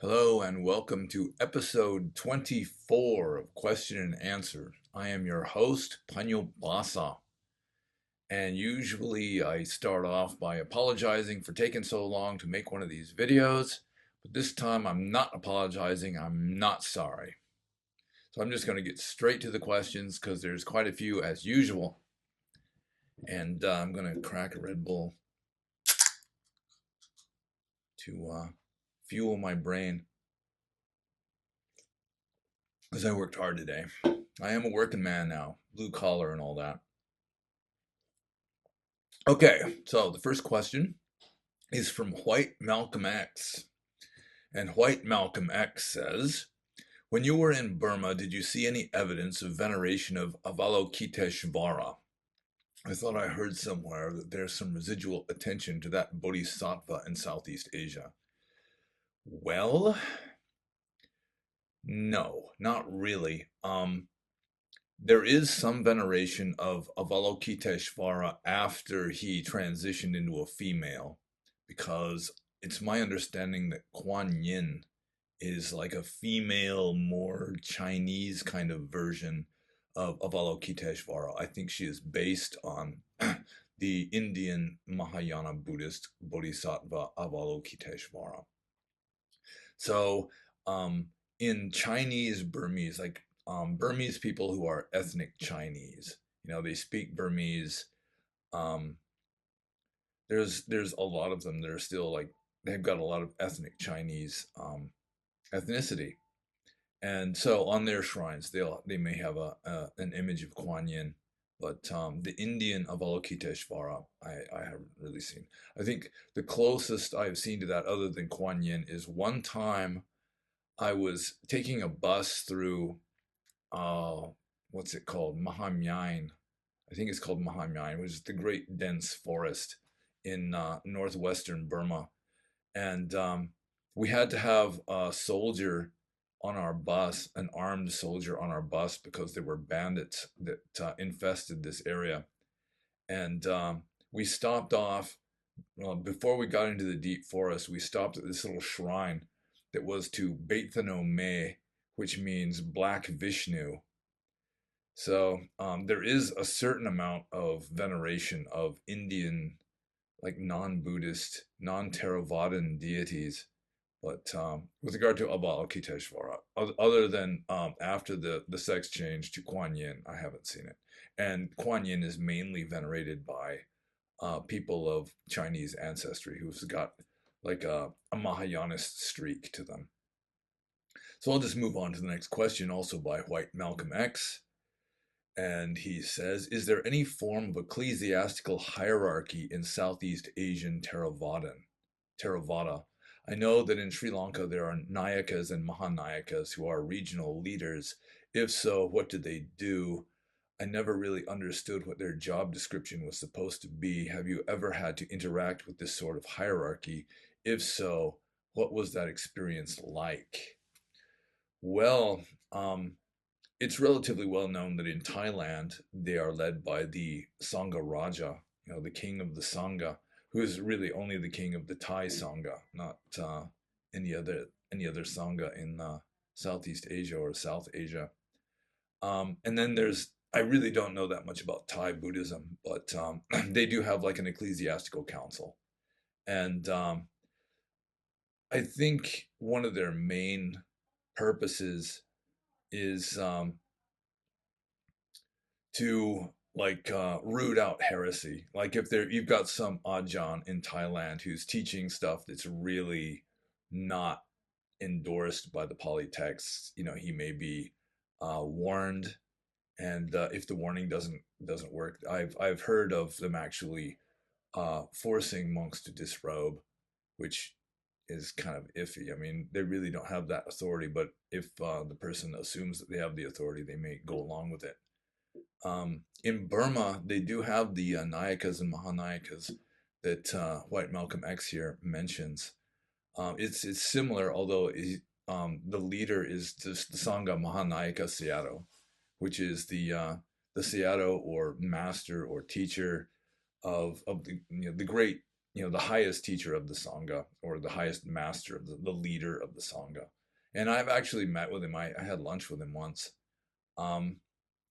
Hello and welcome to episode 24 of Question and Answer. I am your host, Panyo Basa, and usually I start off by apologizing for taking so long to make one of these videos, but this time I'm not apologizing, I'm not sorry. So I'm just going to get straight to the questions because there's quite a few as usual, and I'm going to crack a Red Bull to fuel my brain because I worked hard today. I am a working man now, blue collar and all that. Okay, so the first question is from White Malcolm X. And White Malcolm X says, when you were in Burma, did you see any evidence of veneration of Avalokiteshvara? I thought I heard somewhere that there's some residual attention to that Bodhisattva in Southeast Asia. Well, no, not really. There is some veneration of Avalokiteshvara after he transitioned into a female, because it's my understanding that Kuan Yin is like a female, more Chinese kind of version of Avalokiteshvara. I think she is based on the Indian Mahayana Buddhist Bodhisattva Avalokiteshvara. So, in Chinese Burmese, like Burmese people who are ethnic Chinese, they speak Burmese. Um, there's a lot of them that are still like they've got a lot of ethnic Chinese ethnicity, and so on their shrines they may have an image of Kuan Yin, but the Indian Avalokiteshvara I haven't really seen. I think the closest I've seen to that other than Kuan Yin is one time I was taking a bus through what's it called? Mahayana. I think it's called Mahayana, which is the great dense forest in northwestern Burma. And we had to have a soldier on our bus, an armed soldier on our bus, because there were bandits that infested this area. And we stopped off, before we got into the deep forest, we stopped at this little shrine that was to Beitthano Me, which means Black Vishnu. So there is a certain amount of veneration of Indian, like non-Buddhist, non-Theravadan deities. But with regard to Avalokiteshvara, other than after the sex change to Kuan Yin, I haven't seen it. And Kuan Yin is mainly venerated by people of Chinese ancestry who've got like a Mahayanist streak to them. So I'll just move on to the next question, also by White Malcolm X. And he says, is there any form of ecclesiastical hierarchy in Southeast Asian Theravada? I know that in Sri Lanka there are Nayakas and Mahanayakas who are regional leaders. If so, what do they do? I never really understood what their job description was supposed to be. Have you ever had to interact with this sort of hierarchy? If so, what was that experience like? Well, it's relatively well known that in Thailand they are led by the Sangha Raja, the king of the Sangha, who is really only the king of the Thai Sangha, not any other Sangha in Southeast Asia or South Asia. And then I really don't know that much about Thai Buddhism, but they do have like an ecclesiastical council. And I think one of their main purposes is to like root out heresy. Like if you've got some Ajahn in Thailand who's teaching stuff that's really not endorsed by the Pali texts, he may be warned, and if the warning doesn't work, I've heard of them actually forcing monks to disrobe, which is kind of iffy. I mean, they really don't have that authority, but if the person assumes that they have the authority, they may go along with it. In Burma, they do have the Nayakas and Mahanayakas that White Malcolm X here mentions. It's similar, although the leader is just the Sangha Mahanayaka Sayadaw, which is the Sayadaw or master or teacher of the the great the highest teacher of the Sangha, or the highest master of the leader of the Sangha. And I've actually met with him. I had lunch with him once. Um,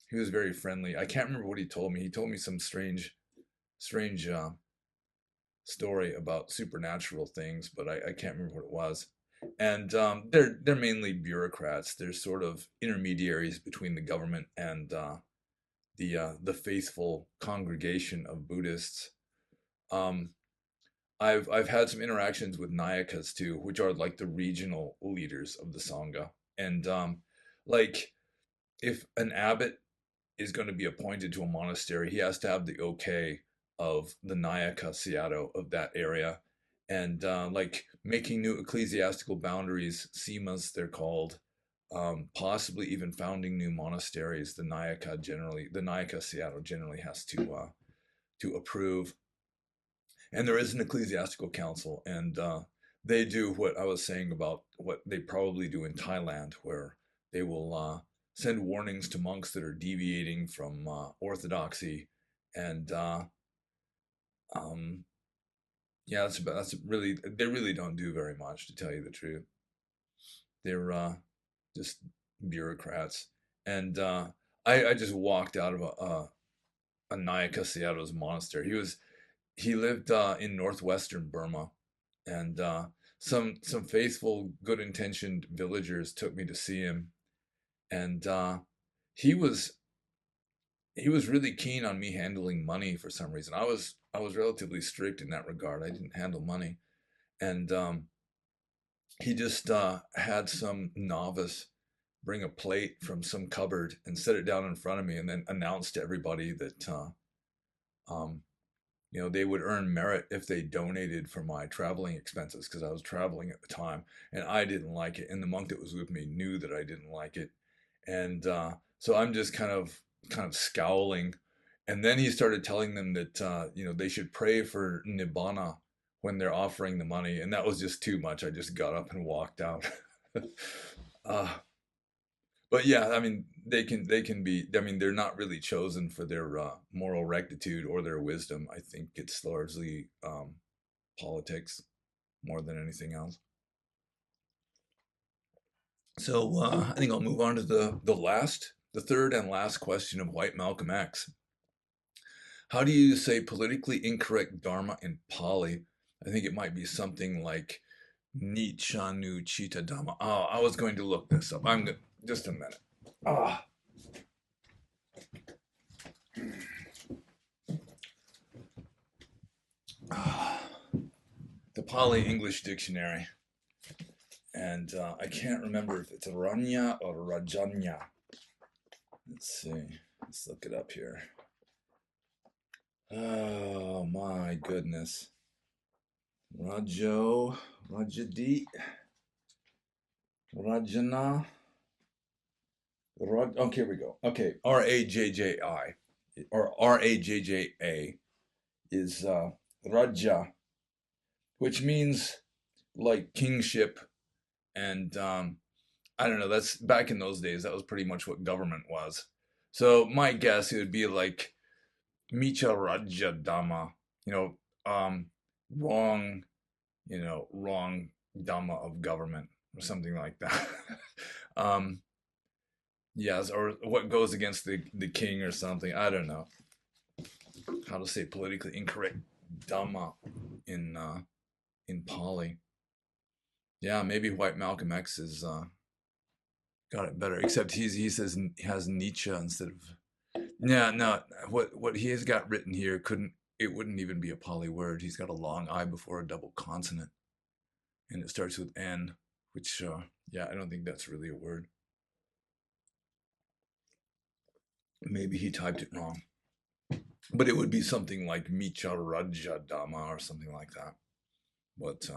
he was very friendly. I can't remember what he told me. He told me some strange story about supernatural things, but I can't remember what it was. And they're mainly bureaucrats. They're sort of intermediaries between the government and the faithful congregation of Buddhists. Um, I've had some interactions with Nayakas too, which are like the regional leaders of the Sangha. And like if an abbot is going to be appointed to a monastery, he has to have the okay of the Nayaka Sayadaw of that area. And like making new ecclesiastical boundaries, simas they're called, possibly even founding new monasteries, the Nayaka Sayadaw generally has to approve. And there is an ecclesiastical council, and they do what I was saying about what they probably do in Thailand, where they will send warnings to monks that are deviating from orthodoxy, and um, yeah, that's really, they really don't do very much, to tell you the truth. They're just bureaucrats, and I just walked out of a Nayaka Sayadaw's monastery. He lived in northwestern Burma, and some faithful, good-intentioned villagers took me to see him, and he was he was really keen on me handling money for some reason. I was relatively strict in that regard. I didn't handle money, and he just had some novice bring a plate from some cupboard and set it down in front of me, and then announced to everybody that um, they would earn merit if they donated for my traveling expenses, because I was traveling at the time and I didn't like it. And the monk that was with me knew that I didn't like it. And so I'm just kind of scowling. And then he started telling them that, they should pray for Nibbana when they're offering the money. And that was just too much. I just got up and walked out. uh, but yeah, I mean, they can be. I mean, they're not really chosen for their moral rectitude or their wisdom. I think it's largely politics more than anything else. So I think I'll move on to the third and last question of White Malcolm X. How do you say politically incorrect dharma in Pali? I think it might be something like Nichanu Chita Dhamma. Oh, I was going to look this up. Just a minute. Ah. The Pali English Dictionary, and I can't remember if it's Ranya or Rajanya. Let's see. Let's look it up here. Oh my goodness. Rajadi, Rajana. Okay, here we go. Okay, Rajji, or Rajja is Raja, which means like kingship, and I don't know. That's back in those days. That was pretty much what government was. So my guess, it would be like Micha Raja Dhamma, you know, um, wrong, wrong Dhamma of government, or something like that. um, yes, or what goes against the king or something. I don't know how to say politically incorrect Dhamma in Pali. Yeah, maybe White Malcolm X is got it better. Except he says he has Nietzsche instead of. Yeah, no. What he has got written here couldn't it wouldn't even be a Pali word. He's got a long I before a double consonant, and it starts with N, which yeah, I don't think that's really a word. Maybe he typed it wrong, but it would be something like Micha Raja Dhamma or something like that. But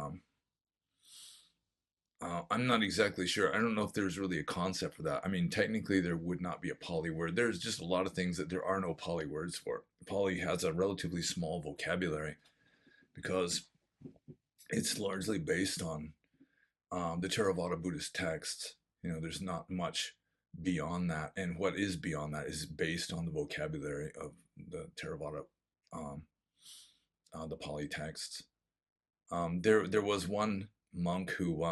I'm not exactly sure. I don't know if there's really a concept for that. I mean, technically, there would not be a Pali word. There's just a lot of things that there are no Pali words for. Pali has a relatively small vocabulary because it's largely based on the Theravada Buddhist texts. There's not much beyond that, and what is beyond that is based on the vocabulary of the Theravada, the Pali texts. There was one monk who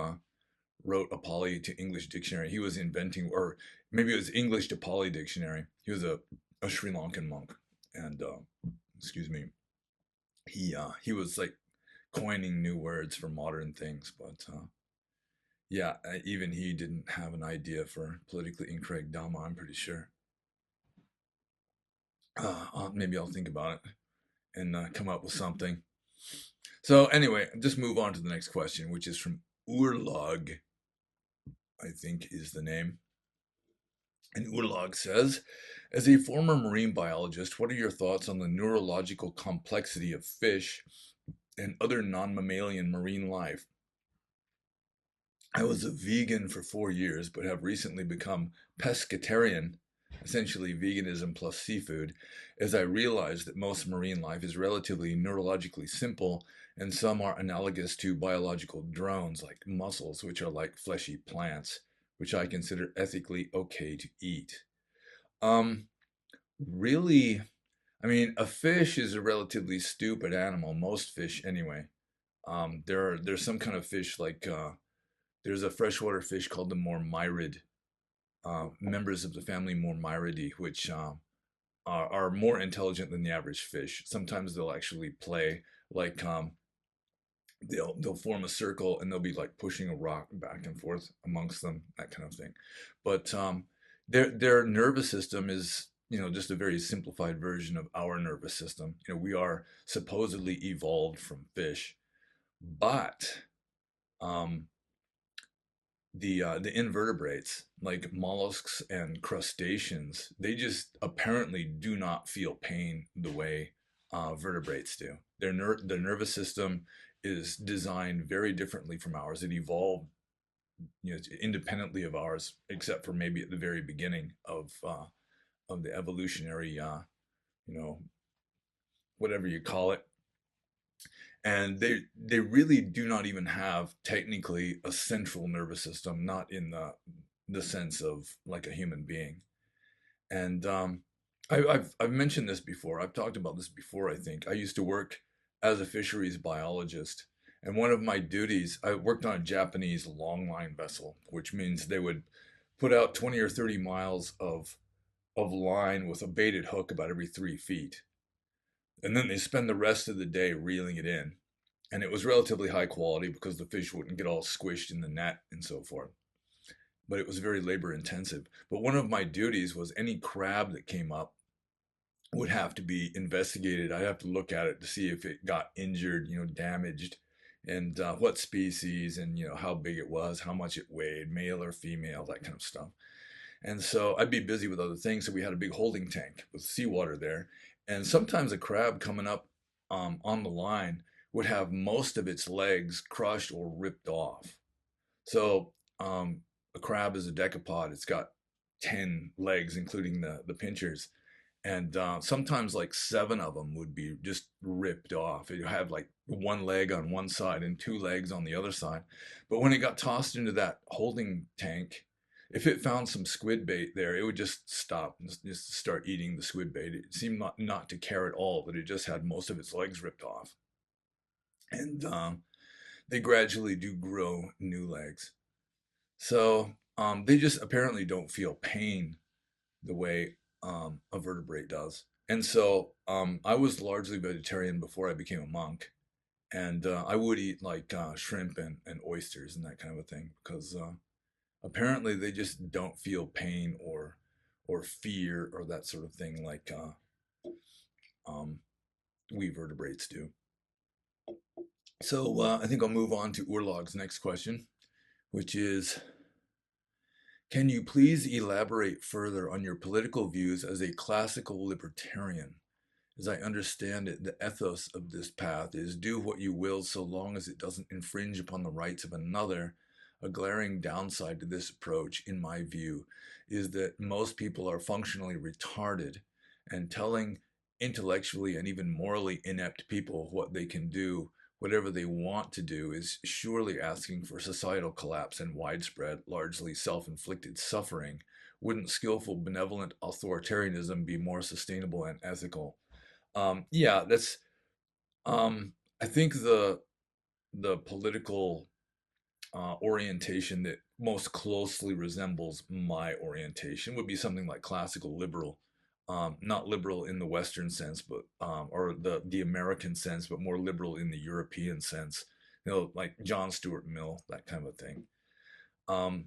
wrote a Pali to English dictionary. He was inventing, or maybe it was English to Pali dictionary. He was a Sri Lankan monk, and excuse me, he was like coining new words for modern things. But yeah, even he didn't have an idea for politically incorrect dhamma. I'm pretty sure. Maybe I'll think about it and come up with something. So anyway, just move on to the next question, which is from Urlag, I think is the name. And Urlag says, as a former marine biologist, what are your thoughts on the neurological complexity of fish and other non-mammalian marine life? I was a vegan for 4 years, but have recently become pescatarian, essentially veganism plus seafood, as I realized that most marine life is relatively neurologically simple, and some are analogous to biological drones like mussels, which are like fleshy plants, which I consider ethically okay to eat. Um, really, I mean, a fish is a relatively stupid animal, most fish anyway. There's some kind of fish like there's a freshwater fish called the mormyrid, members of the family Mormyridae, which are more intelligent than the average fish. Sometimes they'll actually play like they'll form a circle and they'll be like pushing a rock back and forth amongst them, that kind of thing. But their nervous system is just a very simplified version of our nervous system. We are supposedly evolved from fish, but um, the invertebrates like mollusks and crustaceans, they just apparently do not feel pain the way vertebrates do. Their nervous system is designed very differently from ours. It evolved, independently of ours, except for maybe at the very beginning of the evolutionary, you know, whatever you call it. And they really do not even have technically a central nervous system, not in the sense of like a human being. And I've mentioned this before. I've talked about this before. I think I used to work as a fisheries biologist, and one of my duties, I worked on a Japanese longline vessel, which means they would put out 20 or 30 miles of line with a baited hook about every 3 feet, and then they spend the rest of the day reeling it in. And it was relatively high quality because the fish wouldn't get all squished in the net and so forth. But it was very labor intensive. But one of my duties was any crab that came up would have to be investigated. I'd have to look at it to see if it got injured, damaged, and what species, and how big it was, how much it weighed, male or female, that kind of stuff. And so I'd be busy with other things. So we had a big holding tank with seawater there. And sometimes a crab coming up on the line would have most of its legs crushed or ripped off. So a crab is a decapod. It's got 10 legs, including the pinchers. And sometimes like seven of them would be just ripped off. It had like one leg on one side and two legs on the other side. But when it got tossed into that holding tank, if it found some squid bait there, it would just stop and just start eating the squid bait. It seemed not to care at all that it just had most of its legs ripped off. And they gradually do grow new legs. So they just apparently don't feel pain the way a vertebrate does. And so I was largely vegetarian before I became a monk. And I would eat like shrimp and oysters and that kind of a thing because apparently they just don't feel pain or fear or that sort of thing like um, we vertebrates do. So I think I'll move on to Urlog's next question, which is, can you please elaborate further on your political views as a classical libertarian? As I understand it, the ethos of this path is do what you will so long as it doesn't infringe upon the rights of another. A glaring downside to this approach, in my view, is that most people are functionally retarded, and telling intellectually and even morally inept people what they can do, whatever they want to do, is surely asking for societal collapse and widespread, largely self-inflicted suffering. Wouldn't skillful, benevolent authoritarianism be more sustainable and ethical? Yeah, that's. I think the political orientation that most closely resembles my orientation would be something like classical liberal. Not liberal in the Western sense, but or the American sense, but more liberal in the European sense. Like John Stuart Mill, that kind of thing. Um,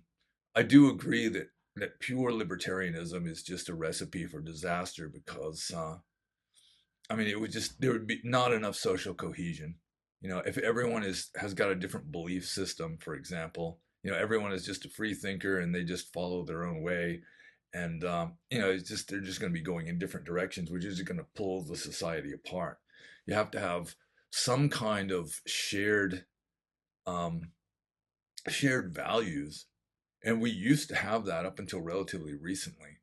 I do agree that pure libertarianism is just a recipe for disaster because I mean, there would be not enough social cohesion. If everyone has got a different belief system, for example, everyone is just a free thinker and they just follow their own way, and it's just they're just going to be going in different directions, which is going to pull the society apart. You have to have some kind of um, shared values, and we used to have that up until relatively recently.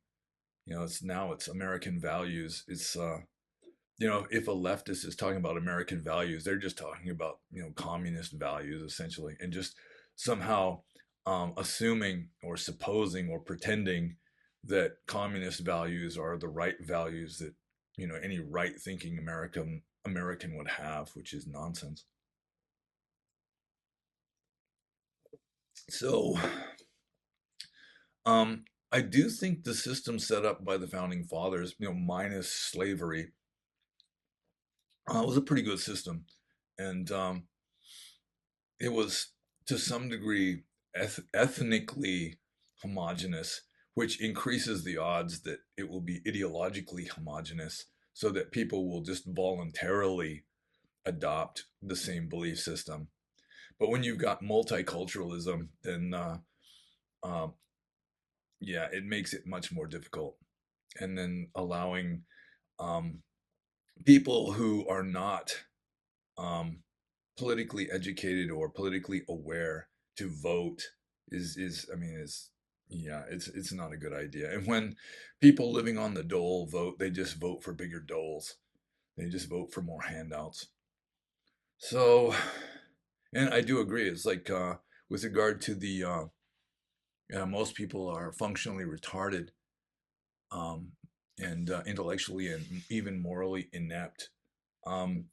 It's American values. If a leftist is talking about American values, they're just talking about, communist values essentially, and just somehow assuming or supposing or pretending that communist values are the right values that, any right thinking American would have, which is nonsense. So, I do think the system set up by the founding fathers, minus slavery, was a pretty good system. And it was to some degree ethnically homogenous, which increases the odds that it will be ideologically homogenous, so that people will just voluntarily adopt the same belief system. But when you've got multiculturalism, then um, yeah, it makes it much more difficult. And then allowing um, people who are not um, politically educated or politically aware to vote is I mean is yeah, it's not a good idea. And when people living on the dole vote, they just vote for bigger doles. They just vote for more handouts. So, and I do agree. It's like with regard to the most people are functionally retarded, um, and intellectually and even morally inept. Um,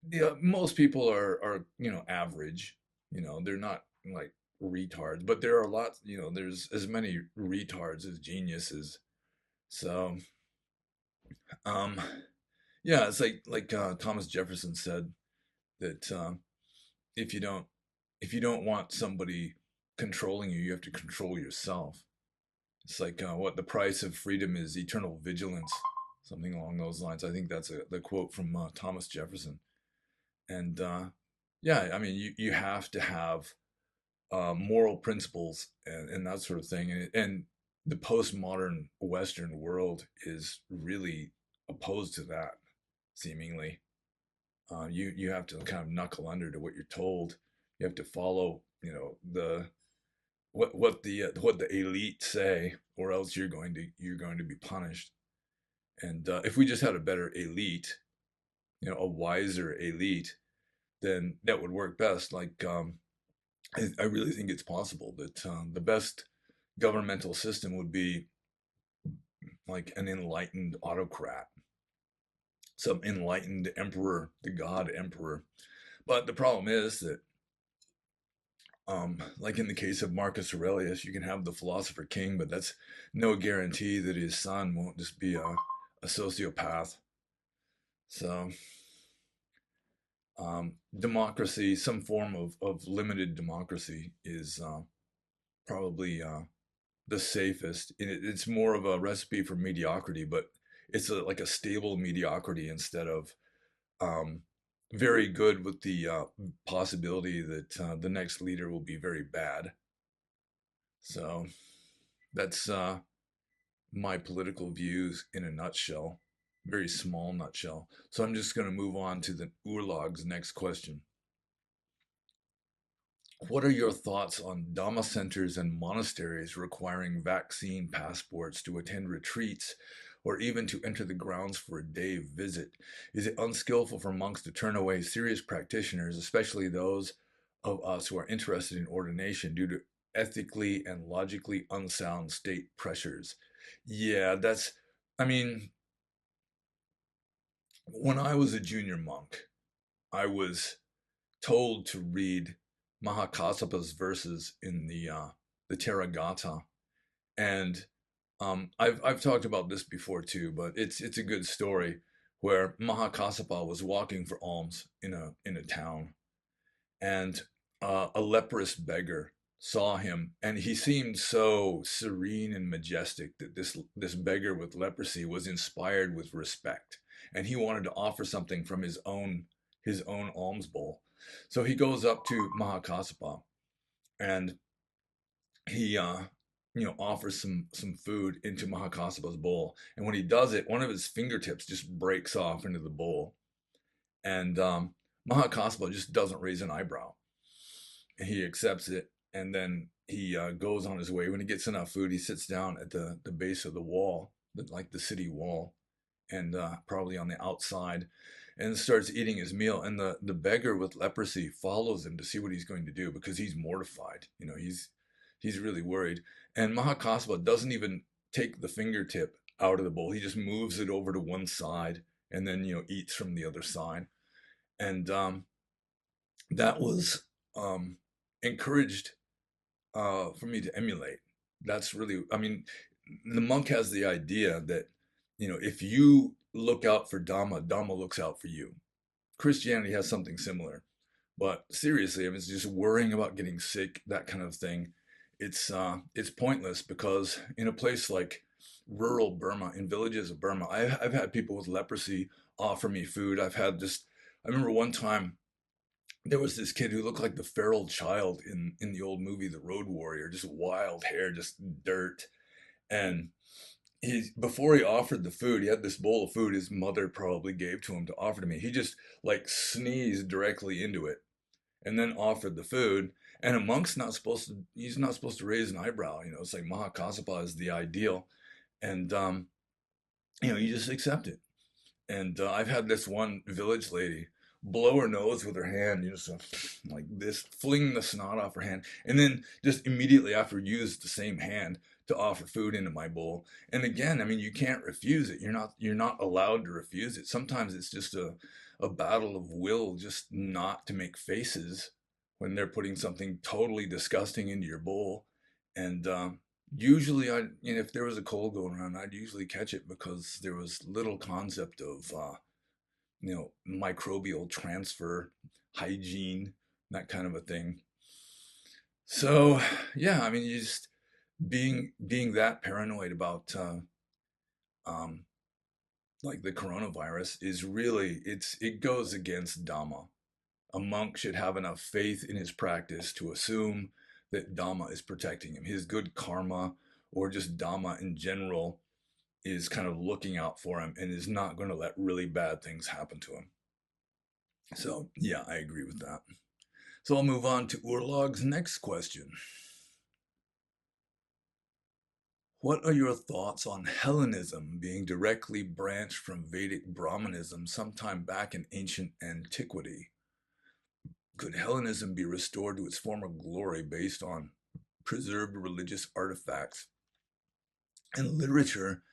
yeah, most people are average. They're not like retards, but there are a lot. There's as many retards as geniuses. So um, yeah, it's like Thomas Jefferson said that if you don't if you don't want somebody controlling you, you have to control yourself. It's like what the price of freedom is eternal vigilance, something along those lines. I think that's the quote from Thomas Jefferson. And yeah, I mean, you have to have moral principles and that sort of thing. And the postmodern Western world is really opposed to that, seemingly. You have to kind of knuckle under to what you're told. You have to follow, the what the elite say, or else you're going to be punished. And if we just had a better elite, a wiser elite, then that would work best. Like I really think it's possible that the best governmental system would be like an enlightened autocrat, some enlightened emperor, the god emperor. But the problem is that, like in the case of Marcus Aurelius, you can have the philosopher king, but that's no guarantee that his son won't just be a sociopath. So, democracy, some form of limited democracy, is probably the safest. It's more of a recipe for mediocrity, but it's like a stable mediocrity instead of um, very good with the possibility that the next leader will be very bad. So that's my political views in a nutshell, very small nutshell. So I'm just going to move on to the Urlag's next question. What are your thoughts on dhamma centers and monasteries requiring vaccine passports to attend retreats or even to enter the grounds for a day visit? Is it unskillful for monks to turn away serious practitioners, especially those of us who are interested in ordination, due to ethically and logically unsound state pressures? Yeah, I mean, when I was a junior monk, I was told to read Mahakasapa's verses in the Therigatha, and I've talked about this before too, but it's a good story where Mahakasapa was walking for alms in a town, and a leprous beggar saw him, and he seemed so serene and majestic that this beggar with leprosy was inspired with respect, and he wanted to offer something from his own alms bowl. So he goes up to Mahakasapa, and he offers some food into Mahakasapa's bowl, and when he does it, one of his fingertips just breaks off into the bowl, and Mahakasapa just doesn't raise an eyebrow. He accepts it, and then he goes on his way. When he gets enough food, he sits down at the base of the wall, like the city wall, and probably on the outside, and starts eating his meal. And the beggar with leprosy follows him to see what he's going to do, because he's mortified. He's really worried. And Mahakasapa doesn't even take the fingertip out of the bowl. He just moves it over to one side, and then eats from the other side. And that was encouraged for me to emulate. That's really, I mean, the monk has the idea that, if you look out for Dhamma, Dhamma looks out for you. Christianity has something similar. But seriously, I mean, it's just worrying about getting sick, that kind of thing. It's pointless, because in a place like rural Burma, in villages of Burma, I've had people with leprosy offer me food. I remember one time there was this kid who looked like the feral child in the old movie The Road Warrior, just wild hair, just dirt. And before he offered the food, he had this bowl of food his mother probably gave to him to offer to me. He just like sneezed directly into it, and then offered the food. And a monk's not supposed to, he's not supposed to raise an eyebrow. It's like Mahakasapa is the ideal. And, you just accept it. And I've had this one village lady blow her nose with her hand, so like this, fling the snot off her hand, and then just immediately after use the same hand to offer food into my bowl. And again, I mean, you can't refuse it. You're not allowed to refuse it. Sometimes it's just a battle of will, just not to make faces when they're putting something totally disgusting into your bowl. And usually, if there was a cold going around, I'd usually catch it, because there was little concept of microbial transfer, hygiene, that kind of a thing. So yeah, I mean, you just being that paranoid about um, like the coronavirus is really, it goes against Dhamma. A monk should have enough faith in his practice to assume that Dhamma is protecting him. His good karma, or just Dhamma in general, is kind of looking out for him and is not going to let really bad things happen to him. So yeah, I agree with that. So I'll move on to Urlog's next question. What are your thoughts on Hellenism being directly branched from Vedic Brahmanism sometime back in ancient antiquity? Could Hellenism be restored to its former glory based on preserved religious artifacts and literature,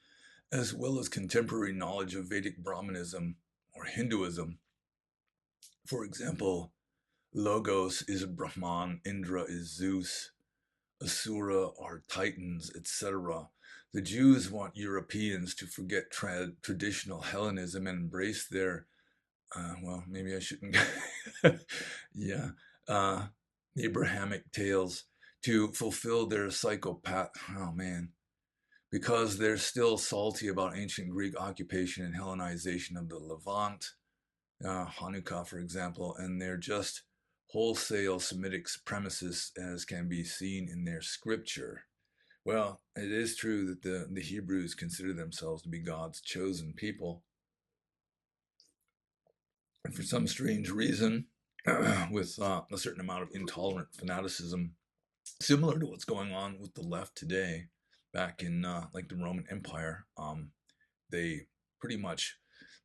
as well as contemporary knowledge of Vedic Brahmanism or Hinduism? For example, Logos is Brahman, Indra is Zeus, Asura are Titans, etc. The Jews want Europeans to forget traditional Hellenism and embrace their, well, maybe I shouldn't, yeah, uh, Abrahamic tales, to fulfill their psychopath, oh man, because they're still salty about ancient Greek occupation and Hellenization of the Levant, Hanukkah, for example, and they're just wholesale Semitic supremacists, as can be seen in their scripture. Well, it is true that the Hebrews consider themselves to be God's chosen people. And for some strange reason, with a certain amount of intolerant fanaticism, similar to what's going on with the left today, back in like the Roman Empire, they pretty much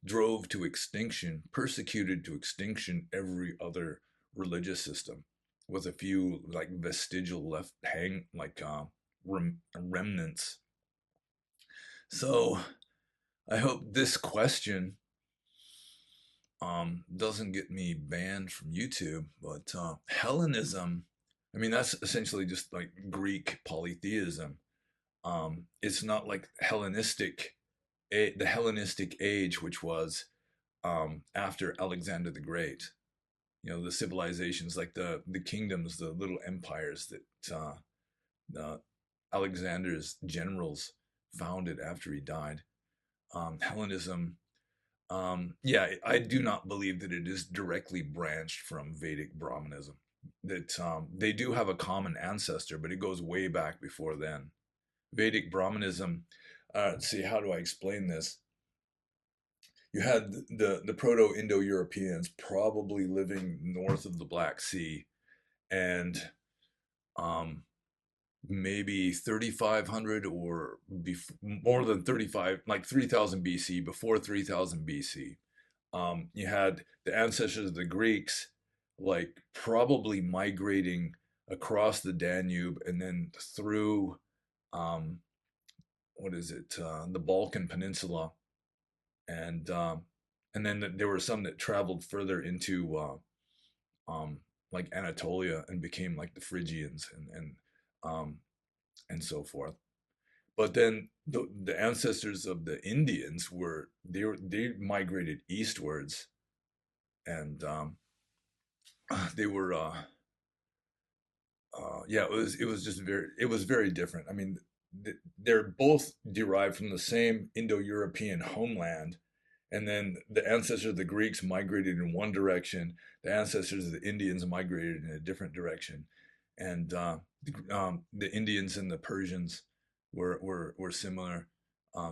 drove to extinction, persecuted to extinction every other religious system, with a few like vestigial left like remnants. So I hope this question doesn't get me banned from YouTube, but Hellenism, I mean, that's essentially just like Greek polytheism. It's not like the Hellenistic age, which was after Alexander the Great. You know, the civilizations, like the kingdoms, the little empires that Alexander's generals founded after he died. Hellenism, yeah, I do not believe that it is directly branched from Vedic Brahmanism. That they do have a common ancestor, but it goes way back before then. Vedic Brahmanism. Let's see, how do I explain this? You had the Proto-Indo-Europeans probably living north of the Black Sea, and um, maybe 3,500 or more than 35, like 3,000 BC, before 3,000 BC. You had the ancestors of the Greeks, like probably migrating across the Danube and then through, um, what is it, the Balkan Peninsula, and then there were some that traveled further into um, like Anatolia and became like the Phrygians um, and so forth. But then the ancestors of the Indians they migrated eastwards, and they were yeah, it was just very different. I mean, they're both derived from the same Indo-European homeland, and then the ancestors of the Greeks migrated in one direction, the ancestors of the Indians migrated in a different direction, and the Indians and the Persians were similar.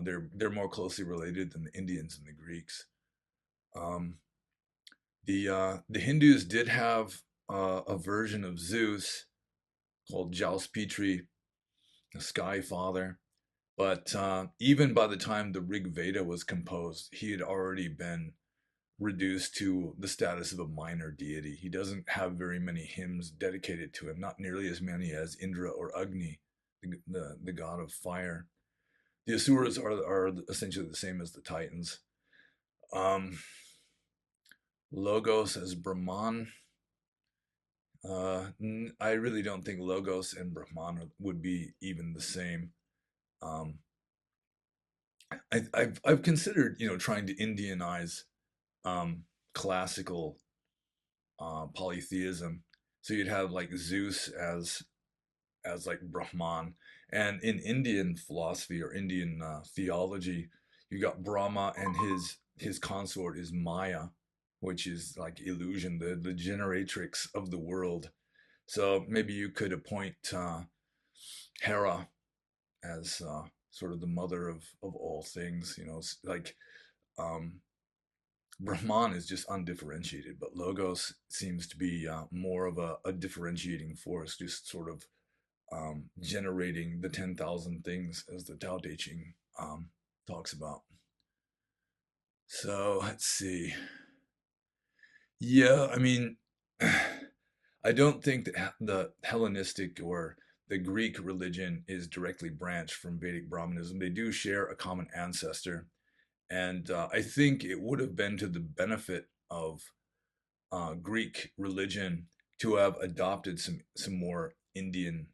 They're more closely related than the Indians and the Greeks. Um, the Hindus did have a version of Zeus called Jalspitri, the Sky Father. But even by the time the Rig Veda was composed, he had already been reduced to the status of a minor deity. He doesn't have very many hymns dedicated to him, not nearly as many as Indra or Agni, the god of fire. The Asuras are essentially the same as the Titans. Um, Logos as Brahman. I really don't think Logos and Brahman would be even the same. Um, I've considered, trying to Indianize um, classical polytheism. So you'd have like Zeus as like Brahman, and in Indian philosophy or Indian theology, you got Brahma and his consort is Maya, which is like illusion, the generatrix of the world. So maybe you could appoint Hera as sort of the mother of all things. Like um, Brahman is just undifferentiated, but Logos seems to be more of a differentiating force, just sort of generating the 10,000 things as the Tao Te Ching talks about. So let's see. Yeah, I mean, I don't think that the Hellenistic or the Greek religion is directly branched from Vedic Brahmanism. They do share a common ancestor, and I think it would have been to the benefit of Greek religion to have adopted some more Indian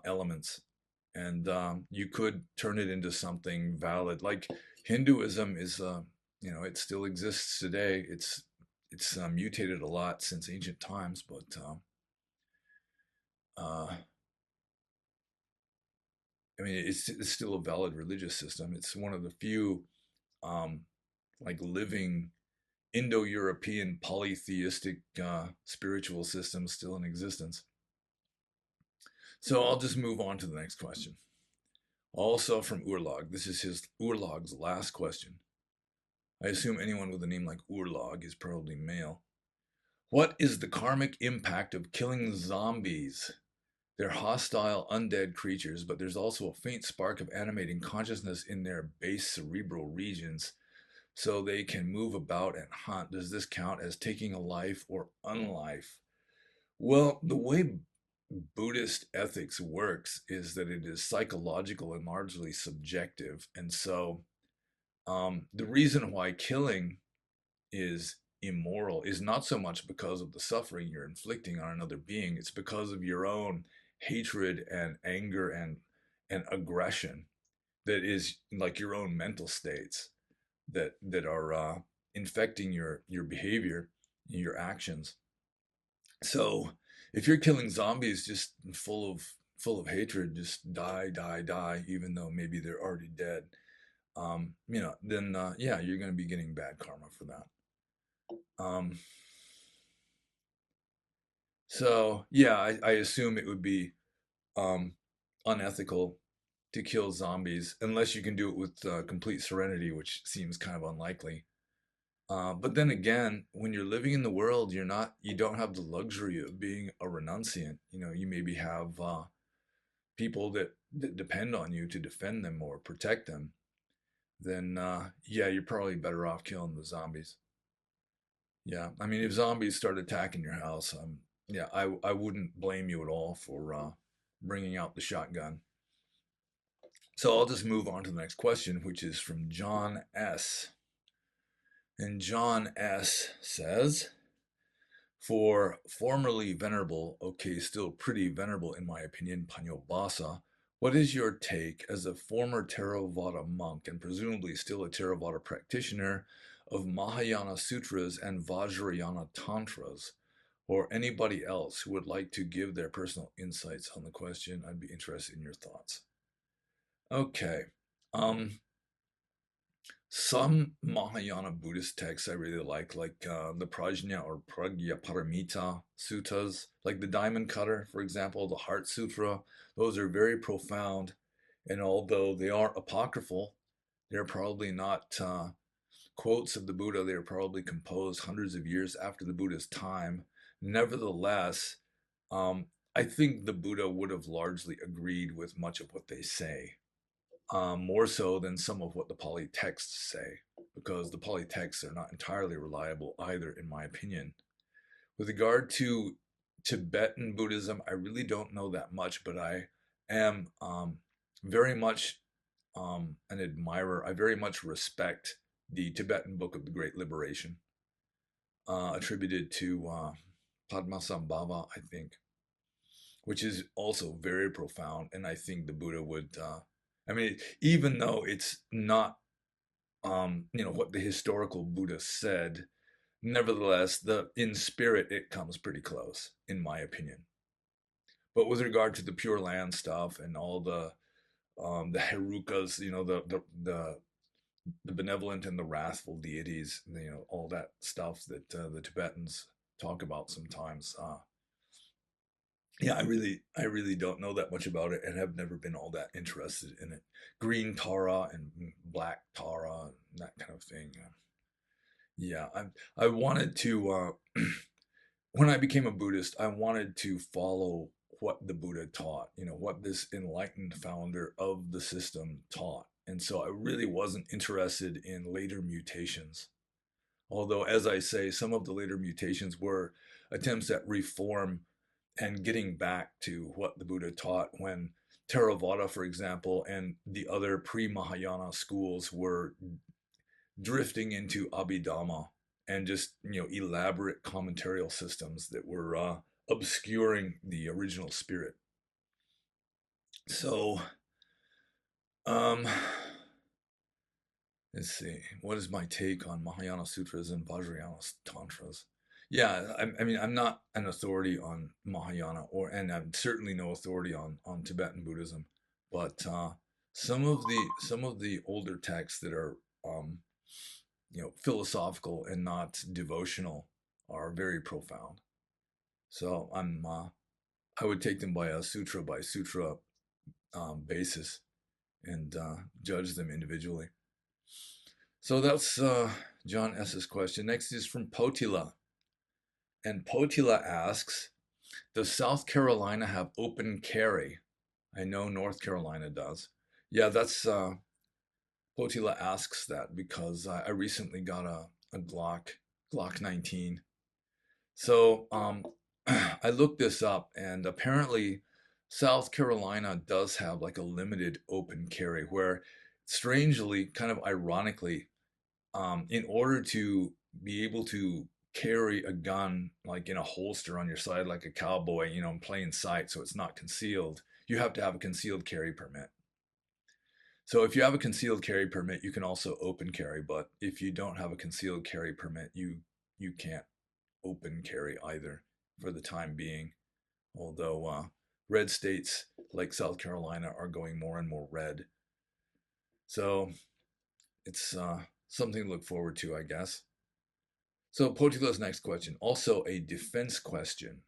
elements, and you could turn it into something valid. Like Hinduism is, it still exists today. It's mutated a lot since ancient times, but uh, I mean, it's still a valid religious system. It's one of the few um, like living Indo-European polytheistic spiritual systems still in existence. So I'll just move on to the next question. Also from Urlag. This is his Urlag's last question. I assume anyone with a name like Urlag is probably male. What is the karmic impact of killing zombies? They're hostile, undead creatures, but there's also a faint spark of animating consciousness in their base cerebral regions, so they can move about and hunt. Does this count as taking a life or unlife? Well, the way Buddhist ethics works is that it is psychological and largely subjective. And so the reason why killing is immoral is not so much because of the suffering you're inflicting on another being, it's because of your own hatred and anger and aggression that is like your own mental states that are infecting your behavior, your actions. So if you're killing zombies just full of hatred, just die, die, die, even though maybe they're already dead, then yeah, you're going to be getting bad karma for that. Um, so yeah, I assume it would be um, unethical to kill zombies unless you can do it with complete serenity, which seems kind of unlikely. But then again, when you're living in the world, you don't have the luxury of being a renunciant. You maybe have people that depend on you to defend them or protect them. Then yeah, you're probably better off killing the zombies. Yeah, I mean, if zombies start attacking your house, yeah, I wouldn't blame you at all for bringing out the shotgun. So I'll just move on to the next question, which is from John S. And John S. says, for formerly venerable, okay, still pretty venerable in my opinion, Panyobasa, what is your take as a former Theravada monk and presumably still a Theravada practitioner of Mahayana Sutras and Vajrayana Tantras, or anybody else who would like to give their personal insights on the question? I'd be interested in your thoughts. Okay. Um, some Mahayana Buddhist texts I really like the Prajna or Pragya Paramita suttas, like the Diamond Cutter, for example, the Heart Sutra. Those are very profound, and although they are apocryphal, they're probably not quotes of the Buddha. They are probably composed hundreds of years after the Buddha's time. Nevertheless, um, I think the Buddha would have largely agreed with much of what they say, more so than some of what the Pali texts say, because the Pali texts are not entirely reliable either, in my opinion. With regard to Tibetan Buddhism, I really don't know that much, but I am very much an admirer. I very much respect the Tibetan Book of the Great Liberation, attributed to Padmasambhava, I think, which is also very profound. And I think the Buddha would, I mean, even though it's not, what the historical Buddha said, nevertheless, in spirit, it comes pretty close, in my opinion. But with regard to the Pure Land stuff and all the herukas, the benevolent and the wrathful deities, all that stuff that the Tibetans talk about sometimes. Yeah, I really don't know that much about it and have never been all that interested in it. Green Tara and black Tara and that kind of thing. Yeah, I wanted to when I became a Buddhist, I wanted to follow what the Buddha taught, what this enlightened founder of the system taught. And so I really wasn't interested in later mutations. Although, as I say, some of the later mutations were attempts at reform and getting back to what the Buddha taught when Theravada, for example, and the other pre-Mahayana schools were drifting into Abhidhamma and just, elaborate commentarial systems that were obscuring the original spirit. So, um, let's see. What is my take on Mahayana Sutras and Vajrayana Tantras? Yeah, I mean, I'm not an authority on Mahayana, and I'm certainly no authority on Tibetan Buddhism, but some of the older texts that are philosophical and not devotional are very profound. So I would take them by sutra basis and judge them individually. So that's John S.'s question. Next is from Potila. And Potila asks, does South Carolina have open carry? I know North Carolina does. Yeah, that's Potila asks that because I recently got a Glock 19. So I looked this up, and apparently South Carolina does have like a limited open carry where, strangely, kind of ironically, in order to be able to carry a gun like in a holster on your side like a cowboy, in plain sight, so it's not concealed. You have to have a concealed carry permit. So if you have a concealed carry permit, you can also open carry, but if you don't have a concealed carry permit, you can't open carry either for the time being. Although red states like South Carolina are going more and more red. So it's something to look forward to, I guess. So Potila's next question, also a defense question.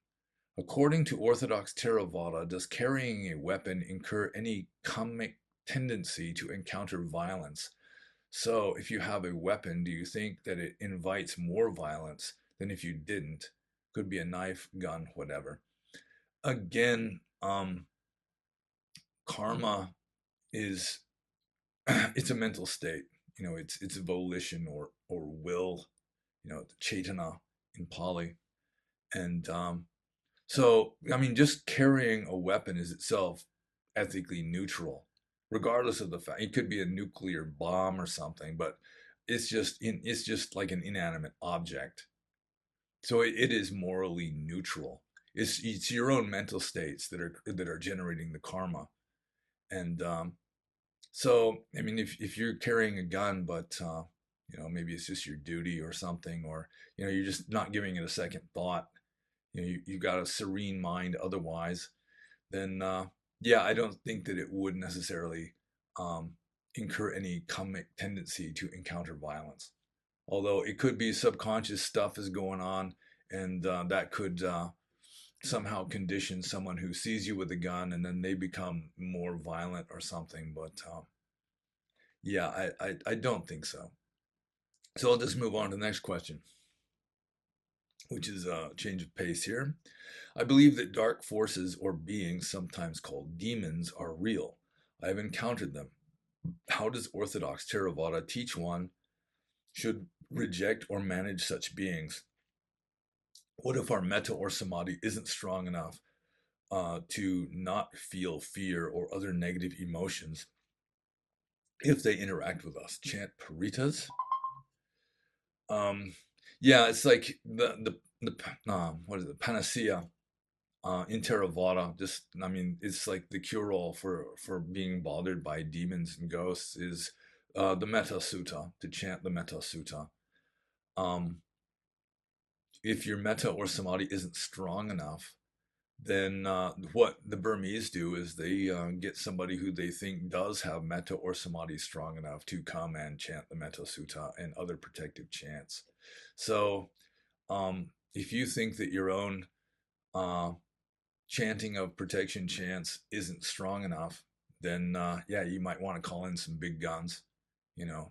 According to Orthodox Theravada, does carrying a weapon incur any karmic tendency to encounter violence? So if you have a weapon, do you think that it invites more violence than if you didn't? Could be a knife, gun, whatever. Again, karma is it's a mental state. It's volition or will. Chaitana in Pali, and so I mean, just carrying a weapon is itself ethically neutral, regardless of the fact it could be a nuclear bomb or something, but it's just like an inanimate object. So it is morally neutral. It's your own mental states that are generating the karma, and so, I mean, if you're carrying a gun, but maybe it's just your duty or something, or you're just not giving it a second thought. You got a serene mind otherwise, then yeah, I don't think that it would necessarily um, incur any karmic tendency to encounter violence. Although it could be subconscious stuff is going on, and that could somehow condition someone who sees you with a gun, and then they become more violent or something. But yeah, I don't think so. So I'll just move on to the next question, which is a change of pace here. I believe that dark forces or beings, sometimes called demons, are real. I have encountered them. How does Orthodox Theravada teach one should reject or manage such beings? What if our metta or samadhi isn't strong enough to not feel fear or other negative emotions if they interact with us? Chant paritas. Um, yeah, it's like the what is it, panacea in Theravada. Just I mean, it's like the cure-all for being bothered by demons and ghosts is the Metta Sutta, to chant the Metta Sutta. Um, if your metta or samadhi isn't strong enough, then what the Burmese do is they get somebody who they think does have metta or samadhi strong enough to come and chant the Metta Sutta and other protective chants. So if you think that your own uh, chanting of protection chants isn't strong enough, then yeah, you might want to call in some big guns,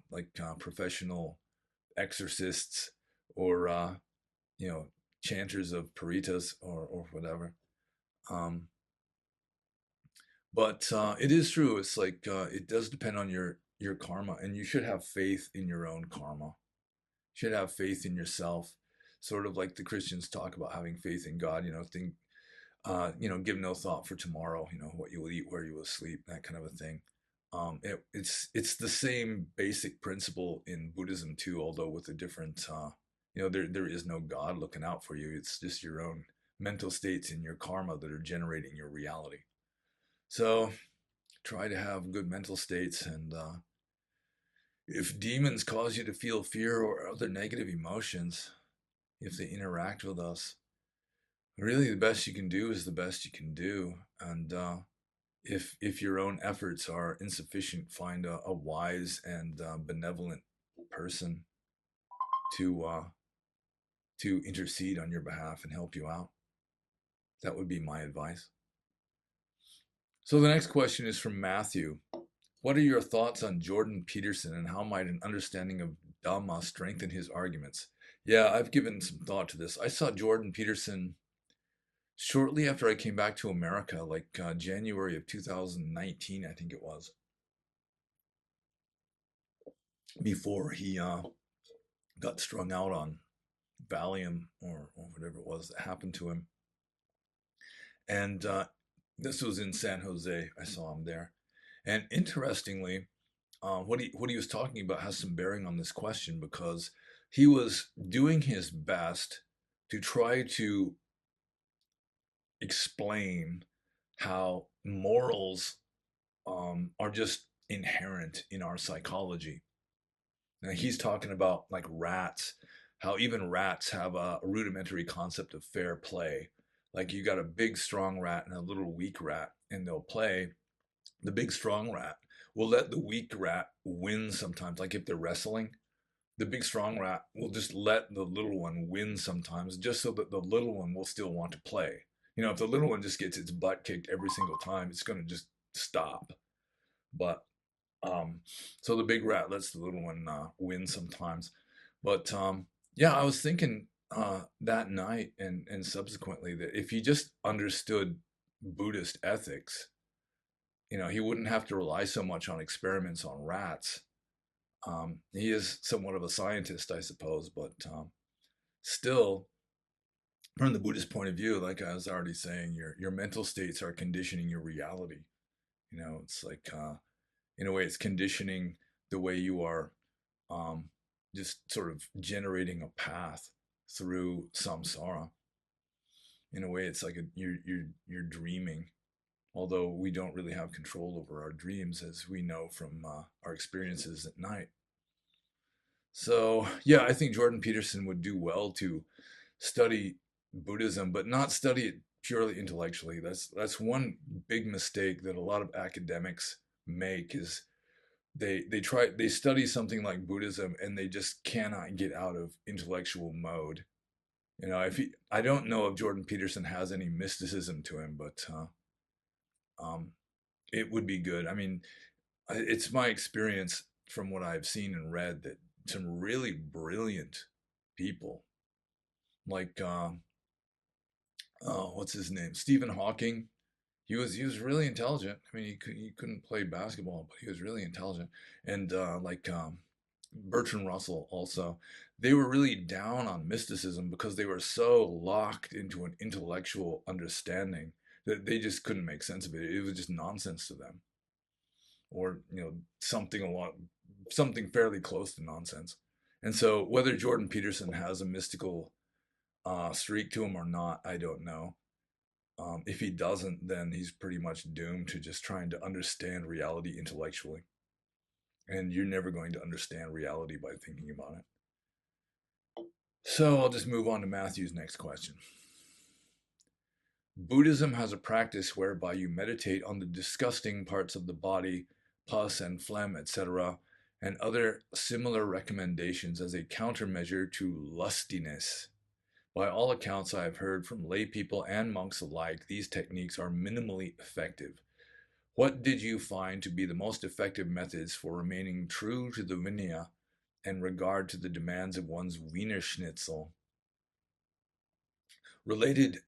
like professional exorcists or chanters of paritas or whatever. Um, but it is true. It's like it does depend on your karma, and you should have faith in your own karma. You should have faith in yourself, sort of like the Christians talk about having faith in God. Give no thought for tomorrow. What you will eat, where you will sleep, that kind of a thing. It's the same basic principle in Buddhism too, although with a different. There is no God looking out for you. It's just your own mental states and your karma that are generating your reality. So try to have good mental states, and if demons cause you to feel fear or other negative emotions, if they interact with us, really the best you can do is the best you can do. And if your own efforts are insufficient, find a wise and benevolent person to to intercede on your behalf and help you out. That would be my advice. So the next question is from Matthew. What are your thoughts on Jordan Peterson, and how might an understanding of Dhamma strengthen his arguments? Yeah, I've given some thought to this. I saw Jordan Peterson shortly after I came back to America, like January of 2019, I think it was, before he got strung out on Valium or whatever it was that happened to him. And this was in San Jose. I saw him there. And interestingly, what he was talking about has some bearing on this question, because he was doing his best to try to explain how morals are just inherent in our psychology. Now he's talking about like rats, how even rats have a rudimentary concept of fair play. Like you got a big strong rat and a little weak rat, and they'll play. The big strong rat will let the weak rat win sometimes. Like if they're wrestling, the big strong rat will just let the little one win sometimes, just so that the little one will still want to play. You know, if the little one just gets its butt kicked every single time, it's going to just stop. But um, so the big rat lets the little one win sometimes. But yeah, I was thinking that night and subsequently that if he just understood Buddhist ethics, you know, he wouldn't have to rely so much on experiments on rats. He is somewhat of a scientist, I suppose, but still, from the Buddhist point of view, like I was already saying, your mental states are conditioning your reality. You know, it's like in a way, it's conditioning the way you are um, just sort of generating a path through samsara. In a way, it's like you're dreaming, although we don't really have control over our dreams, as we know from our experiences at night. So yeah, I think Jordan Peterson would do well to study Buddhism, but not study it purely intellectually. That's one big mistake that a lot of academics make is they study something like Buddhism and they just cannot get out of intellectual mode. You know, if he, I don't know if Jordan Peterson has any mysticism to him, but um, it would be good. I mean, it's my experience from what I've seen and read that some really brilliant people, like what's his name, Stephen Hawking. He was really intelligent. I mean, he couldn't play basketball, but he was really intelligent. And like Bertrand Russell also, they were really down on mysticism because they were so locked into an intellectual understanding that they just couldn't make sense of it. It was just nonsense to them, or you know, something fairly close to nonsense. And so, whether Jordan Peterson has a mystical streak to him or not, I don't know. If he doesn't, then he's pretty much doomed to just trying to understand reality intellectually. And you're never going to understand reality by thinking about it. So I'll just move on to Matthew's next question. Buddhism has a practice whereby you meditate on the disgusting parts of the body, pus and phlegm, etc., and other similar recommendations as a countermeasure to lustiness. By all accounts I have heard from lay people and monks alike, these techniques are minimally effective. What did you find to be the most effective methods for remaining true to the Vinaya and regard to the demands of one's Wiener Schnitzel? Related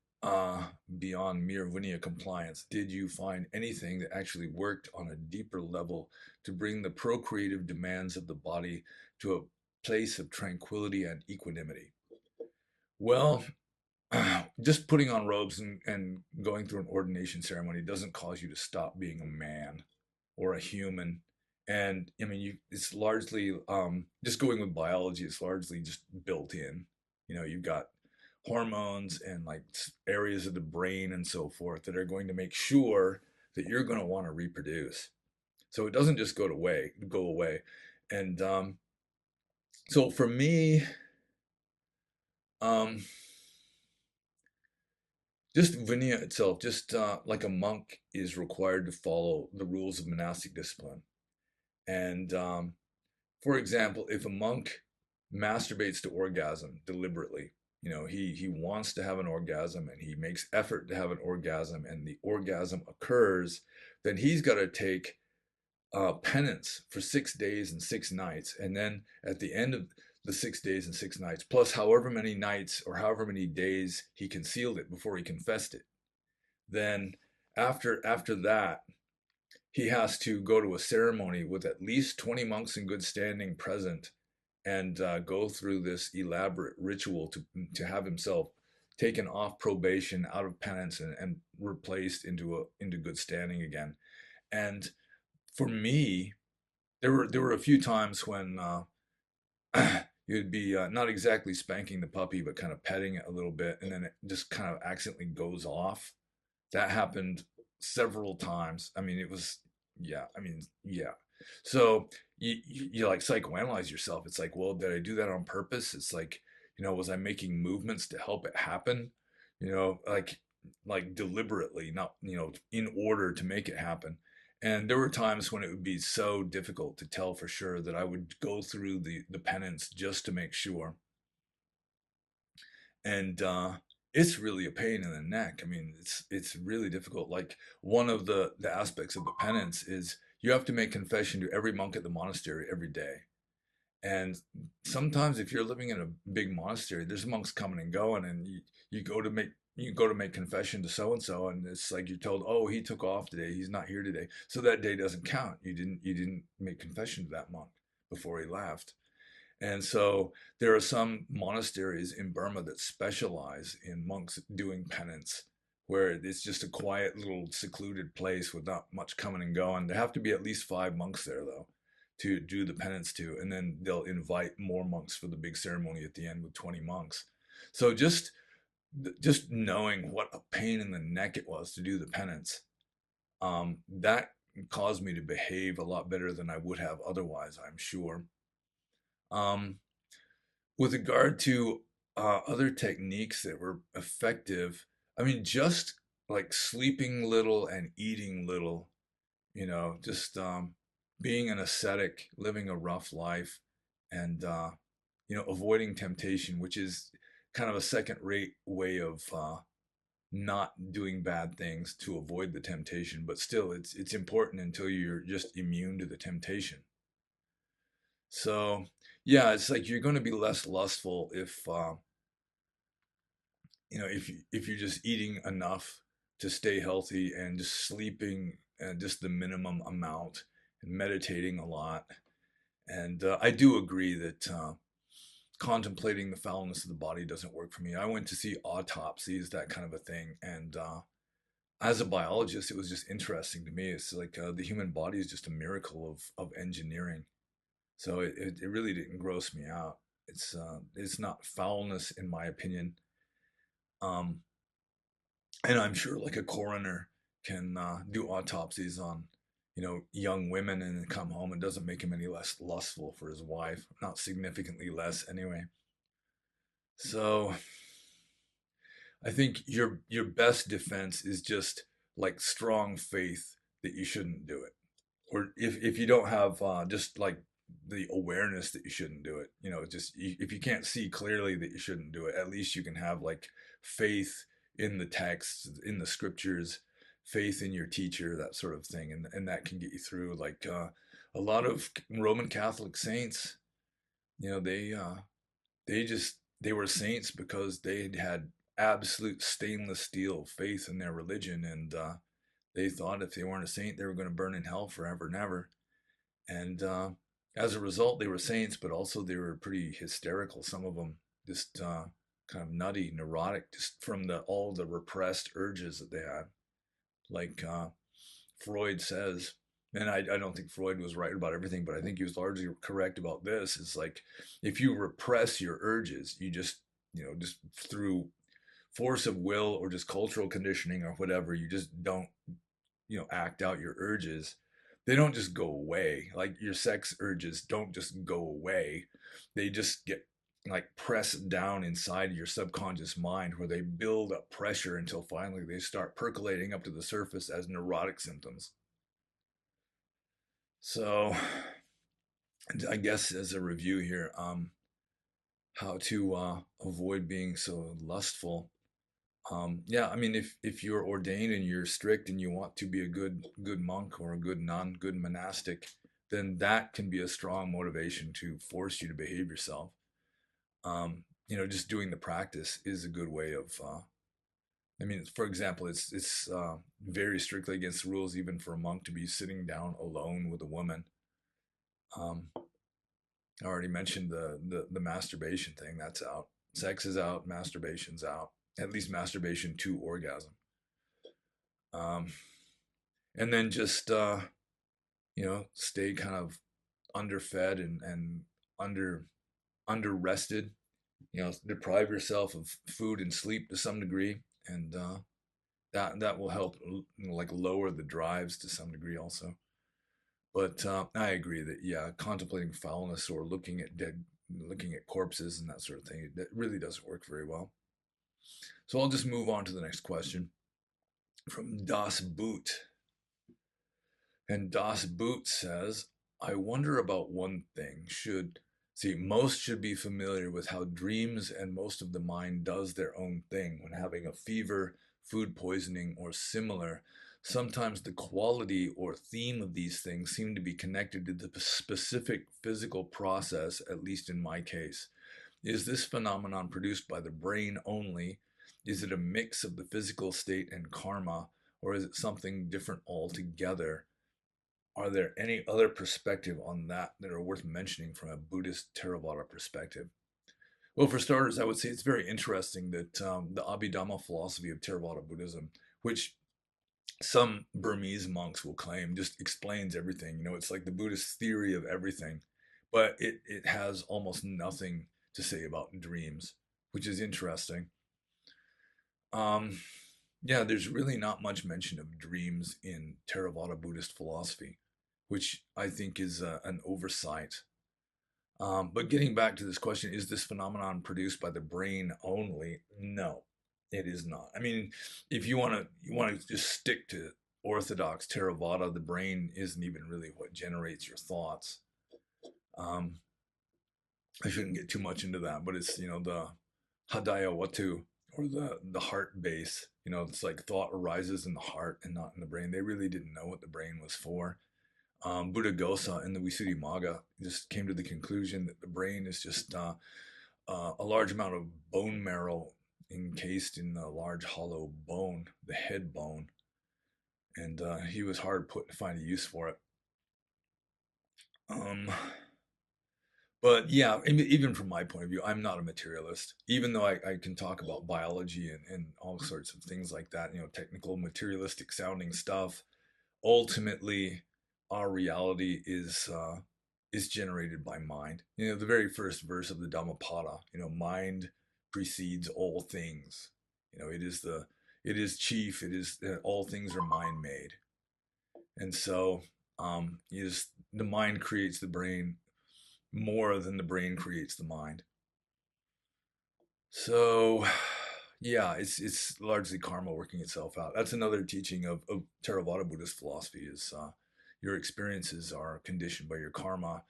beyond mere Vinaya compliance, did you find anything that actually worked on a deeper level to bring the procreative demands of the body to a place of tranquility and equanimity? Well, just putting on robes and going through an ordination ceremony doesn't cause you to stop being a man or a human. And I mean, it's largely just going with biology. It's largely just built in. You know, you've got hormones and like areas of the brain and so forth that are going to make sure that you're going to want to reproduce. So it doesn't just go away. And so for me, um, just Vinaya itself, just like a monk is required to follow the rules of monastic discipline. And for example, if a monk masturbates to orgasm deliberately, you know, he wants to have an orgasm and he makes effort to have an orgasm and the orgasm occurs, then he's got to take penance for 6 days and 6 nights. And then at the end of the 6 days and 6 nights, plus however many nights or however many days he concealed it before he confessed it, then after that, he has to go to a ceremony with at least 20 monks in good standing present and go through this elaborate ritual to have himself taken off probation, out of penance, and replaced into good standing again. And for me, there were a few times when you'd be not exactly spanking the puppy, but kind of petting it a little bit, and then it just kind of accidentally goes off. That happened several times. I mean, it was, yeah, I mean, yeah. So you like psychoanalyze yourself. It's like, well, did I do that on purpose? It's like, was I making movements to help it happen? Like deliberately, not, in order to make it happen. And there were times when it would be so difficult to tell for sure that I would go through the penance just to make sure. And it's really a pain in the neck. I mean, it's really difficult. Like one of the aspects of the penance is you have to make confession to every monk at the monastery every day. And sometimes if you're living in a big monastery, there's monks coming and going, and you go to make confession to so and so, and it's like you're told, oh, he took off today, he's not here today, so that day doesn't count. You didn't make confession to that monk before he left. And so there are some monasteries in Burma that specialize in monks doing penance, where it's just a quiet little secluded place with not much coming and going. There have to be at least 5 monks there, though, to do the penance to, and then they'll invite more monks for the big ceremony at the end with 20 monks. So just knowing what a pain in the neck it was to do the penance, that caused me to behave a lot better than I would have otherwise, I'm sure. Um, with regard to other techniques that were effective, I mean, just like sleeping little and eating little, just being an ascetic, living a rough life, and avoiding temptation, which is kind of a second-rate way of not doing bad things to avoid the temptation, but still, it's important until you're just immune to the temptation. So, yeah, it's like you're going to be less lustful if you're just eating enough to stay healthy and just sleeping just the minimum amount and meditating a lot. And I do agree that contemplating the foulness of the body doesn't work for me. I went to see autopsies, that kind of a thing, and as a biologist, it was just interesting to me. It's like the human body is just a miracle of engineering. So it really didn't gross me out. It's not foulness in my opinion. Um, and I'm sure like a coroner can do autopsies on, young women and then come home and doesn't make him any less lustful for his wife, not significantly less anyway. So I think your best defense is just like strong faith that you shouldn't do it. Or if you don't have just like the awareness that you shouldn't do it, just if you can't see clearly that you shouldn't do it, at least you can have like faith in the text, in the scriptures, faith in your teacher, that sort of thing, and that can get you through. Like a lot of Roman Catholic saints, you know, they were saints because they had absolute stainless steel faith in their religion, and they thought if they weren't a saint, they were going to burn in hell forever and ever. And as a result, they were saints, but also they were pretty hysterical. Some of them just kind of nutty, neurotic, just from all the repressed urges that they had. Like Freud says, and I don't think Freud was right about everything, but I think he was largely correct about this. It's like if you repress your urges, you just through force of will or just cultural conditioning or whatever, you just don't act out your urges. They don't just go away. Like your sex urges don't just go away. They just get like pressed down inside your subconscious mind where they build up pressure until finally they start percolating up to the surface as neurotic symptoms. So I guess as a review here, how to avoid being so lustful. Yeah, I mean, if you're ordained and you're strict and you want to be a good monk or a good nun, good monastic, then that can be a strong motivation to force you to behave yourself. Just doing the practice is a good way of. I mean, for example, it's very strictly against the rules even for a monk to be sitting down alone with a woman. Um, I already mentioned the masturbation thing. That's out. Sex is out. Masturbation's out. At least masturbation to orgasm. Um, and then just stay kind of underfed and under. under rested, deprive yourself of food and sleep to some degree, and that will help like lower the drives to some degree also. But I agree that yeah, contemplating foulness or looking at corpses and that sort of thing, that really doesn't work very well. So I'll just move on to the next question from Das Boot. And Das Boot says, I wonder about one thing. Most should be familiar with how dreams and most of the mind does their own thing when having a fever, food poisoning, or similar. Sometimes the quality or theme of these things seem to be connected to the specific physical process, at least in my case. Is this phenomenon produced by the brain only? Is it a mix of the physical state and karma, or is it something different altogether? Are there any other perspective on that are worth mentioning from a Buddhist Theravada perspective? Well, for starters, I would say it's very interesting that the Abhidhamma philosophy of Theravada Buddhism, which some Burmese monks will claim, just explains everything. It's like the Buddhist theory of everything, but it has almost nothing to say about dreams, which is interesting. Um, yeah, there's really not much mention of dreams in Theravada Buddhist philosophy, which I think is an oversight. But getting back to this question, is this phenomenon produced by the brain only? No, it is not. I mean, if you want to just stick to orthodox Theravada, the brain isn't even really what generates your thoughts. Um, I shouldn't get too much into that, but it's the Hadaya Watu, or the heart base. It's like thought arises in the heart and not in the brain. They really didn't know what the brain was for. Buddhaghosa in the Visuddhimagga just came to the conclusion that the brain is just a large amount of bone marrow encased in a large hollow bone, the head bone, and he was hard put to find a use for it. Um, but yeah, even from my point of view, I'm not a materialist, even though I can talk about biology and all sorts of things like that, technical materialistic sounding stuff. Ultimately, our reality is generated by mind. The very first verse of the Dhammapada, mind precedes all things. It is chief. It is all things are mind made, and so is the mind creates the brain more than the brain creates the mind. So yeah, it's largely karma working itself out. That's another teaching of Theravada Buddhist philosophy is your experiences are conditioned by your karma.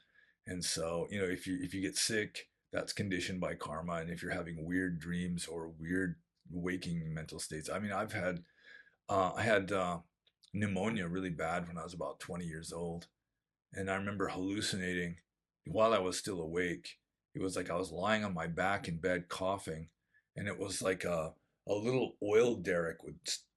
And so, if you get sick, that's conditioned by karma. And if you're having weird dreams or weird waking mental states, I mean, I had pneumonia really bad when I was about 20 years old, and I remember hallucinating while I was still awake. It was like I was lying on my back in bed coughing, and it was like a little oil derrick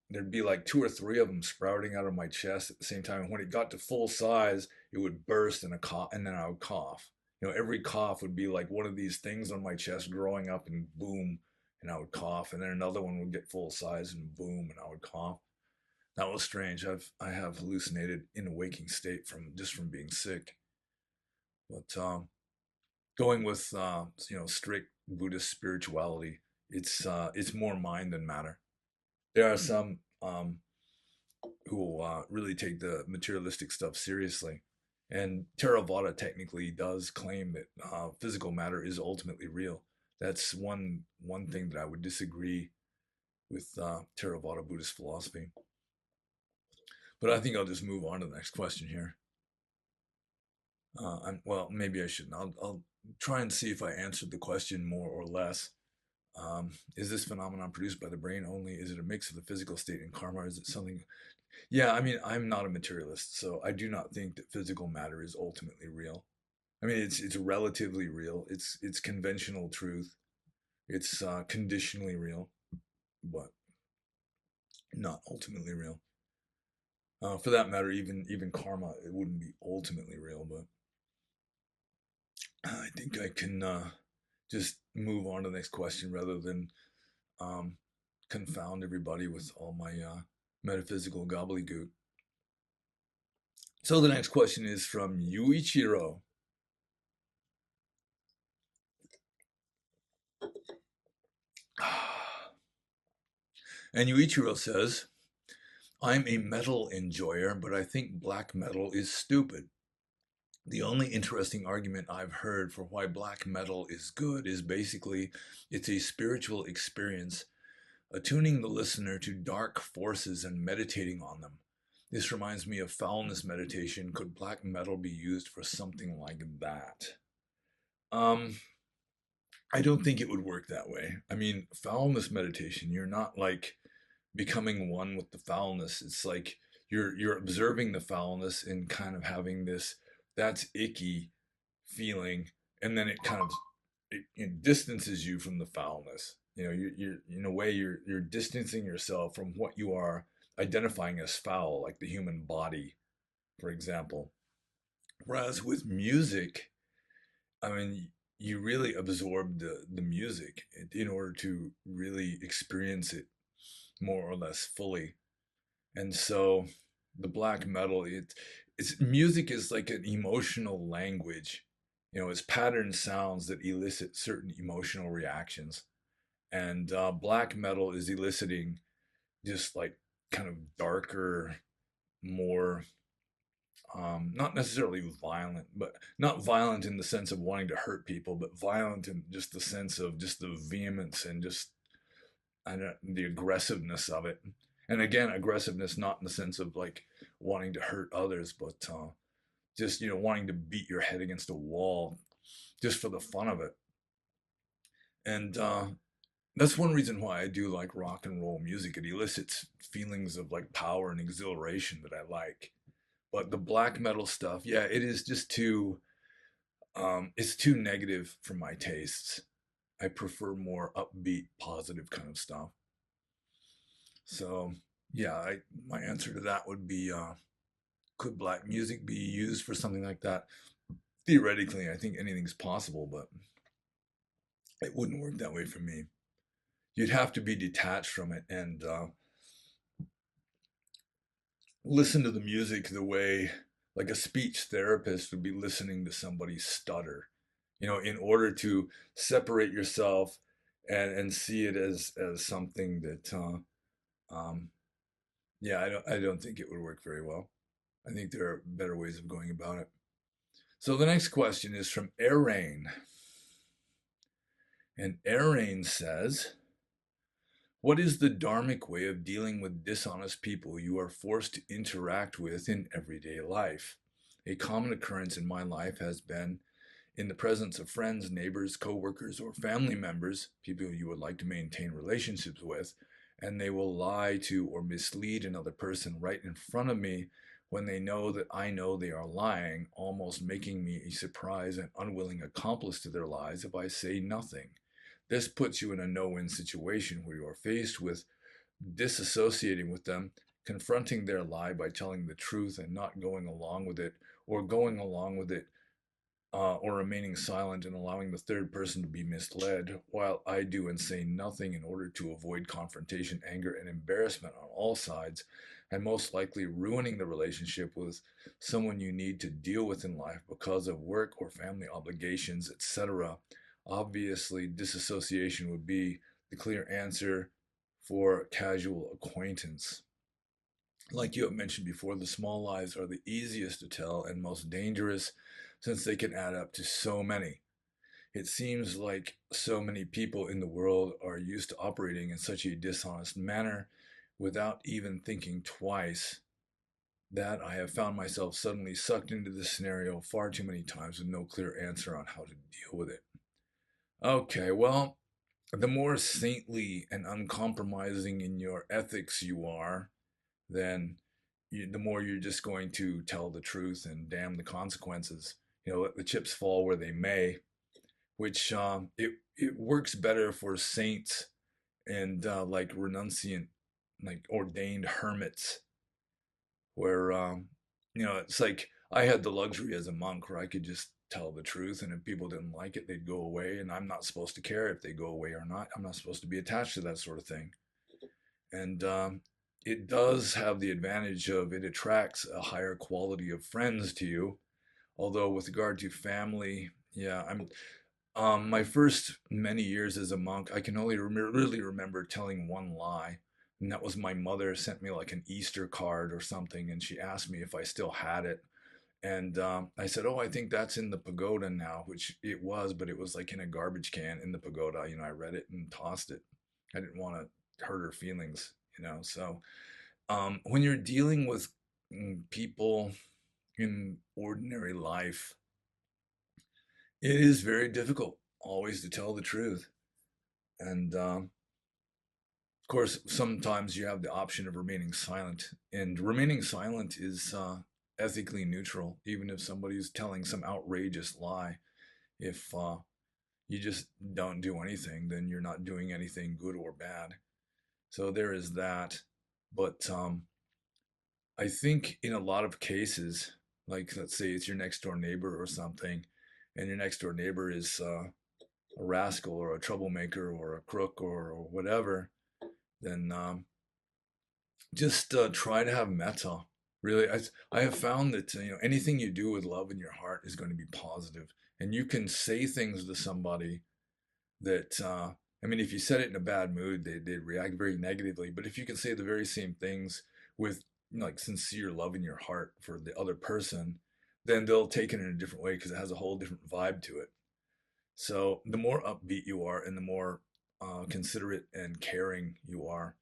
there'd be like two or three of them sprouting out of my chest at the same time. And when it got to full size, it would burst in a cough, and then I would cough. Every cough would be like one of these things on my chest growing up, and boom, and I would cough, and then another one would get full size, and boom, and I would cough. That was strange. I have hallucinated in a waking state from being sick. But going with strict Buddhist spirituality, it's more mind than matter. There are some who really take the materialistic stuff seriously, and Theravada technically does claim that physical matter is ultimately real. That's one thing that I would disagree with Theravada Buddhist philosophy. But I think I'll just move on to the next question here. Well, maybe I shouldn't. I'll try and see if I answered the question more or less. Is this phenomenon produced by the brain only? Is it a mix of the physical state and karma? Is it something? Yeah, I mean, I'm not a materialist, so I do not think that physical matter is ultimately real. I mean, it's relatively real. It's conventional truth. It's conditionally real, but not ultimately real. For that matter, even karma, it wouldn't be ultimately real, but I think I can just move on to the next question rather than um, confound everybody with all my metaphysical gobbledygook. So the next question is from Yuichiro. And Yuichiro says, I'm a metal enjoyer, but I think black metal is stupid. The only interesting argument I've heard for why black metal is good is basically it's a spiritual experience, attuning the listener to dark forces and meditating on them. This reminds me of foulness meditation. Could black metal be used for something like that? Um, I don't think it would work that way. I mean, foulness meditation, you're not like becoming one with the foulness. It's like you're observing the foulness and kind of having this that's icky feeling, and then it kind of it distances you from the foulness. You know, you're in a way you're distancing yourself from what you are identifying as foul, like the human body, for example. Whereas with music, I mean, you really absorb the music in order to really experience it more or less fully. And so the black metal, it's music is like an emotional language. You know, it's patterned sounds that elicit certain emotional reactions. And black metal is eliciting just like kind of darker, more not necessarily violent, but not violent in the sense of wanting to hurt people, but violent in just the sense of just the vehemence and just I don't, the aggressiveness of it. And again, aggressiveness not in the sense of like wanting to hurt others, but just wanting to beat your head against a wall just for the fun of it. And that's one reason why I do like rock and roll music. It elicits feelings of like power and exhilaration that I like. But the black metal stuff, yeah, it is just too it's too negative for my tastes. I prefer more upbeat, positive kind of stuff. So, yeah, my answer to that would be could black music be used for something like that? Theoretically, I think anything's possible, but it wouldn't work that way for me. You'd have to be detached from it and listen to the music the way like a speech therapist would be listening to somebody stutter, in order to separate yourself and see it as something that um, yeah, I don't think it would work very well. I think there are better ways of going about it. So the next question is from Arain. And Arain says, what is the dharmic way of dealing with dishonest people you are forced to interact with in everyday life? A common occurrence in my life has been in the presence of friends, neighbors, coworkers, or family members, people you would like to maintain relationships with, and they will lie to or mislead another person right in front of me when they know that I know they are lying, almost making me a surprised and unwilling accomplice to their lies if I say nothing. This puts you in a no-win situation where you are faced with disassociating with them, confronting their lie by telling the truth and not going along with it, or going along with it or remaining silent and allowing the third person to be misled, while I do and say nothing in order to avoid confrontation, anger, and embarrassment on all sides, and most likely ruining the relationship with someone you need to deal with in life because of work or family obligations, etc. Obviously, disassociation would be the clear answer for casual acquaintance. Like you have mentioned before, the small lies are the easiest to tell and most dangerous since they can add up to so many. It seems like so many people in the world are used to operating in such a dishonest manner without even thinking twice that I have found myself suddenly sucked into this scenario far too many times with no clear answer on how to deal with it. Okay, well, the more saintly and uncompromising in your ethics you are, then the more you're just going to tell the truth and damn the consequences. Let the chips fall where they may, which it works better for saints and like renunciant, like ordained hermits, where it's like I had the luxury as a monk where I could just tell the truth, and if people didn't like it, they'd go away, and I'm not supposed to care if they go away or not. I'm not supposed to be attached to that sort of thing. And it does have the advantage of it attracts a higher quality of friends to you. Although with regard to family, yeah, I'm my first many years as a monk, I can only really remember telling one lie. And that was my mother sent me like an Easter card or something, and she asked me if I still had it. And I said, "Oh, I think that's in the pagoda now," which it was, but it was like in a garbage can in the pagoda. I read it and tossed it. I didn't want to hurt her feelings. So when you're dealing with people in ordinary life, it is very difficult always to tell the truth. And of course, sometimes you have the option of remaining silent. And remaining silent is ethically neutral, even if somebody's telling some outrageous lie. If you just don't do anything, then you're not doing anything good or bad. So there is that. But I think in a lot of cases, like let's say it's your next door neighbor or something, and your next door neighbor is a rascal or a troublemaker or a crook or whatever, then just try to have metta. Really, I have found that anything you do with love in your heart is going to be positive, and you can say things to somebody that I mean, if you said it in a bad mood, they react very negatively. But if you can say the very same things with like sincere love in your heart for the other person, then they'll take it in a different way because it has a whole different vibe to it. So the more upbeat you are, and the more considerate and caring you are,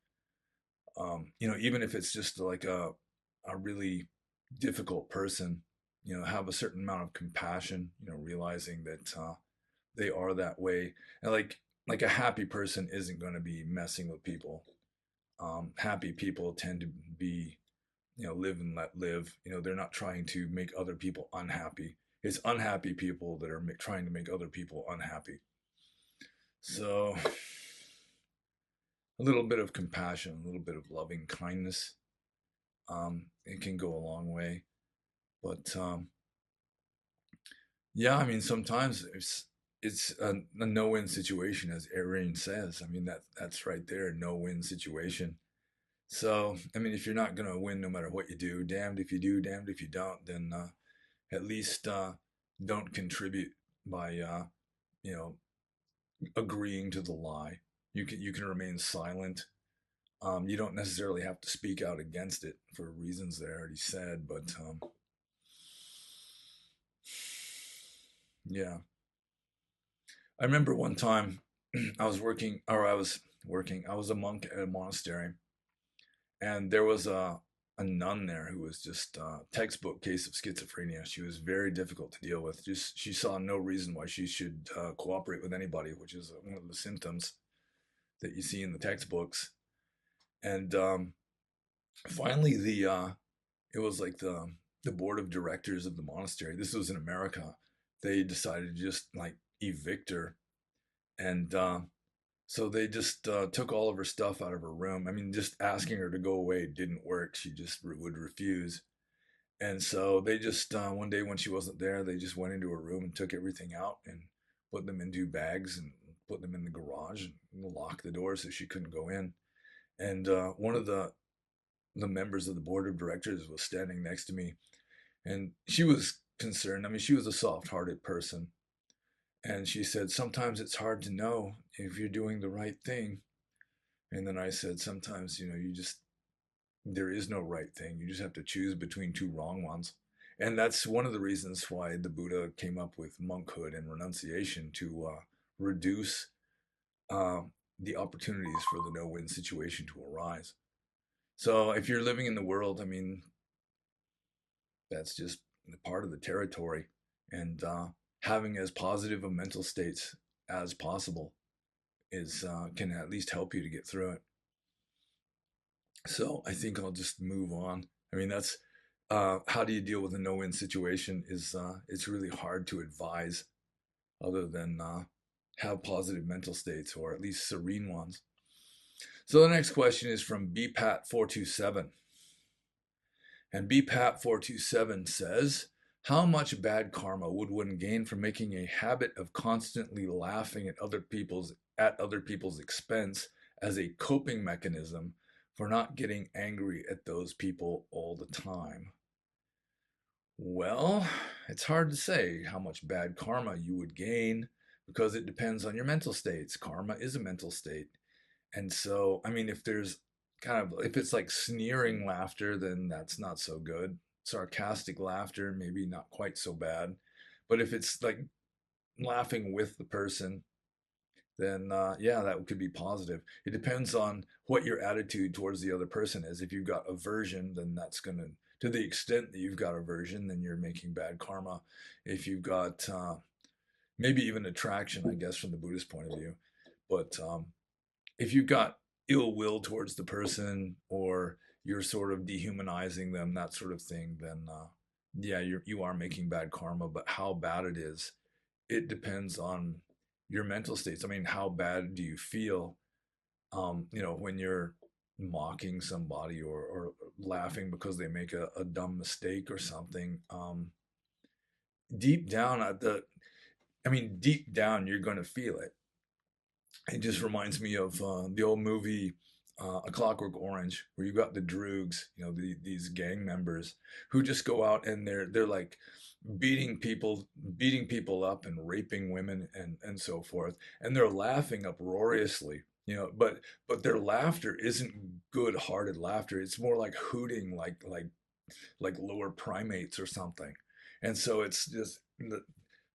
even if it's just like a really difficult person, have a certain amount of compassion, realizing that they are that way. And like a happy person isn't going to be messing with people. Happy people tend to be, live and let live. They're not trying to make other people unhappy. It's unhappy people that are trying to make other people unhappy. So a little bit of compassion, a little bit of loving kindness, it can go a long way. But yeah, I mean, sometimes it's a no-win situation, as Erin says. I mean, that's right there, no-win situation. So, I mean, if you're not gonna win no matter what you do, if you do, damned if you don't, then at least don't contribute by you know agreeing to the lie. You can remain silent. You don't necessarily have to speak out against it for reasons that I already said, but yeah. I remember one time I was a monk at a monastery, and there was a nun there who was just a textbook case of schizophrenia. She was very difficult to deal with. Just she saw no reason why she should cooperate with anybody, which is one of the symptoms that you see in the textbooks. And finally, the it was like the board of directors of the monastery. This was in America. They decided to just like evict her, and so they just took all of her stuff out of her room. I mean, just asking her to go away didn't work. She just would refuse. And so they just one day when she wasn't there, they just went into her room and took everything out and put them into bags and put them in the garage and locked the door so she couldn't go in. And one of the members of the board of directors was standing next to me, and she was concerned. I mean, she was a soft-hearted person, and she said, "Sometimes it's hard to know if you're doing the right thing." And then I said, "Sometimes, there is no right thing. You just have to choose between two wrong ones." And that's one of the reasons why the Buddha came up with monkhood and renunciation to reduce uh, the opportunities for the no-win situation to arise. So if you're living in the world, I mean, that's just part of the territory. And having as positive a mental states as possible is can at least help you to get through it. So I think I'll just move on. I mean, that's how do you deal with a no-win situation is it's really hard to advise other than have positive mental states or at least serene ones. So the next question is from BPAT427. And BPAT427 says, how much bad karma would one gain from making a habit of constantly laughing at other people's expense as a coping mechanism for not getting angry at those people all the time? Well, it's hard to say how much bad karma you would gain because it depends on your mental states. Karma is a mental state. And so, I mean, if there's kind of, if it's like sneering laughter, then that's not so good. Sarcastic laughter, maybe not quite so bad. But if it's like laughing with the person, then yeah, that could be positive. It depends on what your attitude towards the other person is. If you've got aversion, then that's going to the extent that you've got aversion, then you're making bad karma. If you've got maybe even attraction, I guess, from the Buddhist point of view. But if you've got ill will towards the person, or you're sort of dehumanizing them, that sort of thing, then yeah, you are making bad karma. But how bad it is, it depends on your mental states. I mean, how bad do you feel, when you're mocking somebody, or laughing because they make a dumb mistake or something. Deep down deep down, you're going to feel it. It just reminds me of the old movie A Clockwork Orange, where you got the droogs, these gang members who just go out and they're like beating people up and raping women and so forth, and they're laughing uproariously, but their laughter isn't good-hearted laughter. It's more like hooting, like lower primates or something. And so it's just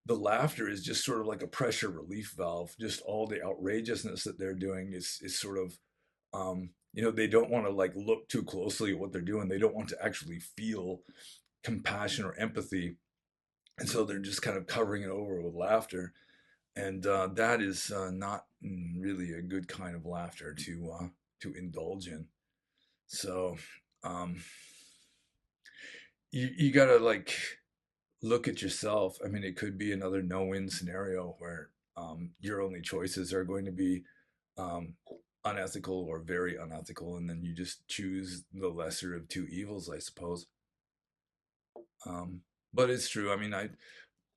the laughter is just sort of like a pressure relief valve. Just all the outrageousness that they're doing is sort of, they don't want to like look too closely at what they're doing. They don't want to actually feel compassion or empathy, and so they're just kind of covering it over with laughter. And that is not really a good kind of laughter to indulge in. So um, you gotta like look at yourself. I mean, it could be another no-win scenario where your only choices are going to be um, unethical or very unethical, and then you just choose the lesser of two evils, I suppose. Um, but it's true. I mean,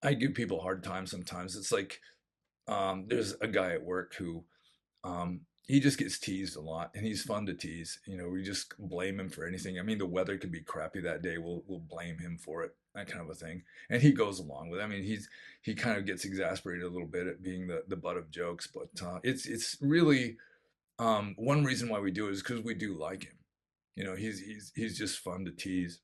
I give people a hard time sometimes. It's like there's a guy at work who he just gets teased a lot, and he's fun to tease. We just blame him for anything. I mean, the weather could be crappy that day. We'll blame him for it, that kind of a thing, and he goes along with it. I mean, he kind of gets exasperated a little bit at being the butt of jokes, but it's really one reason why we do it is because we do like him. He's just fun to tease.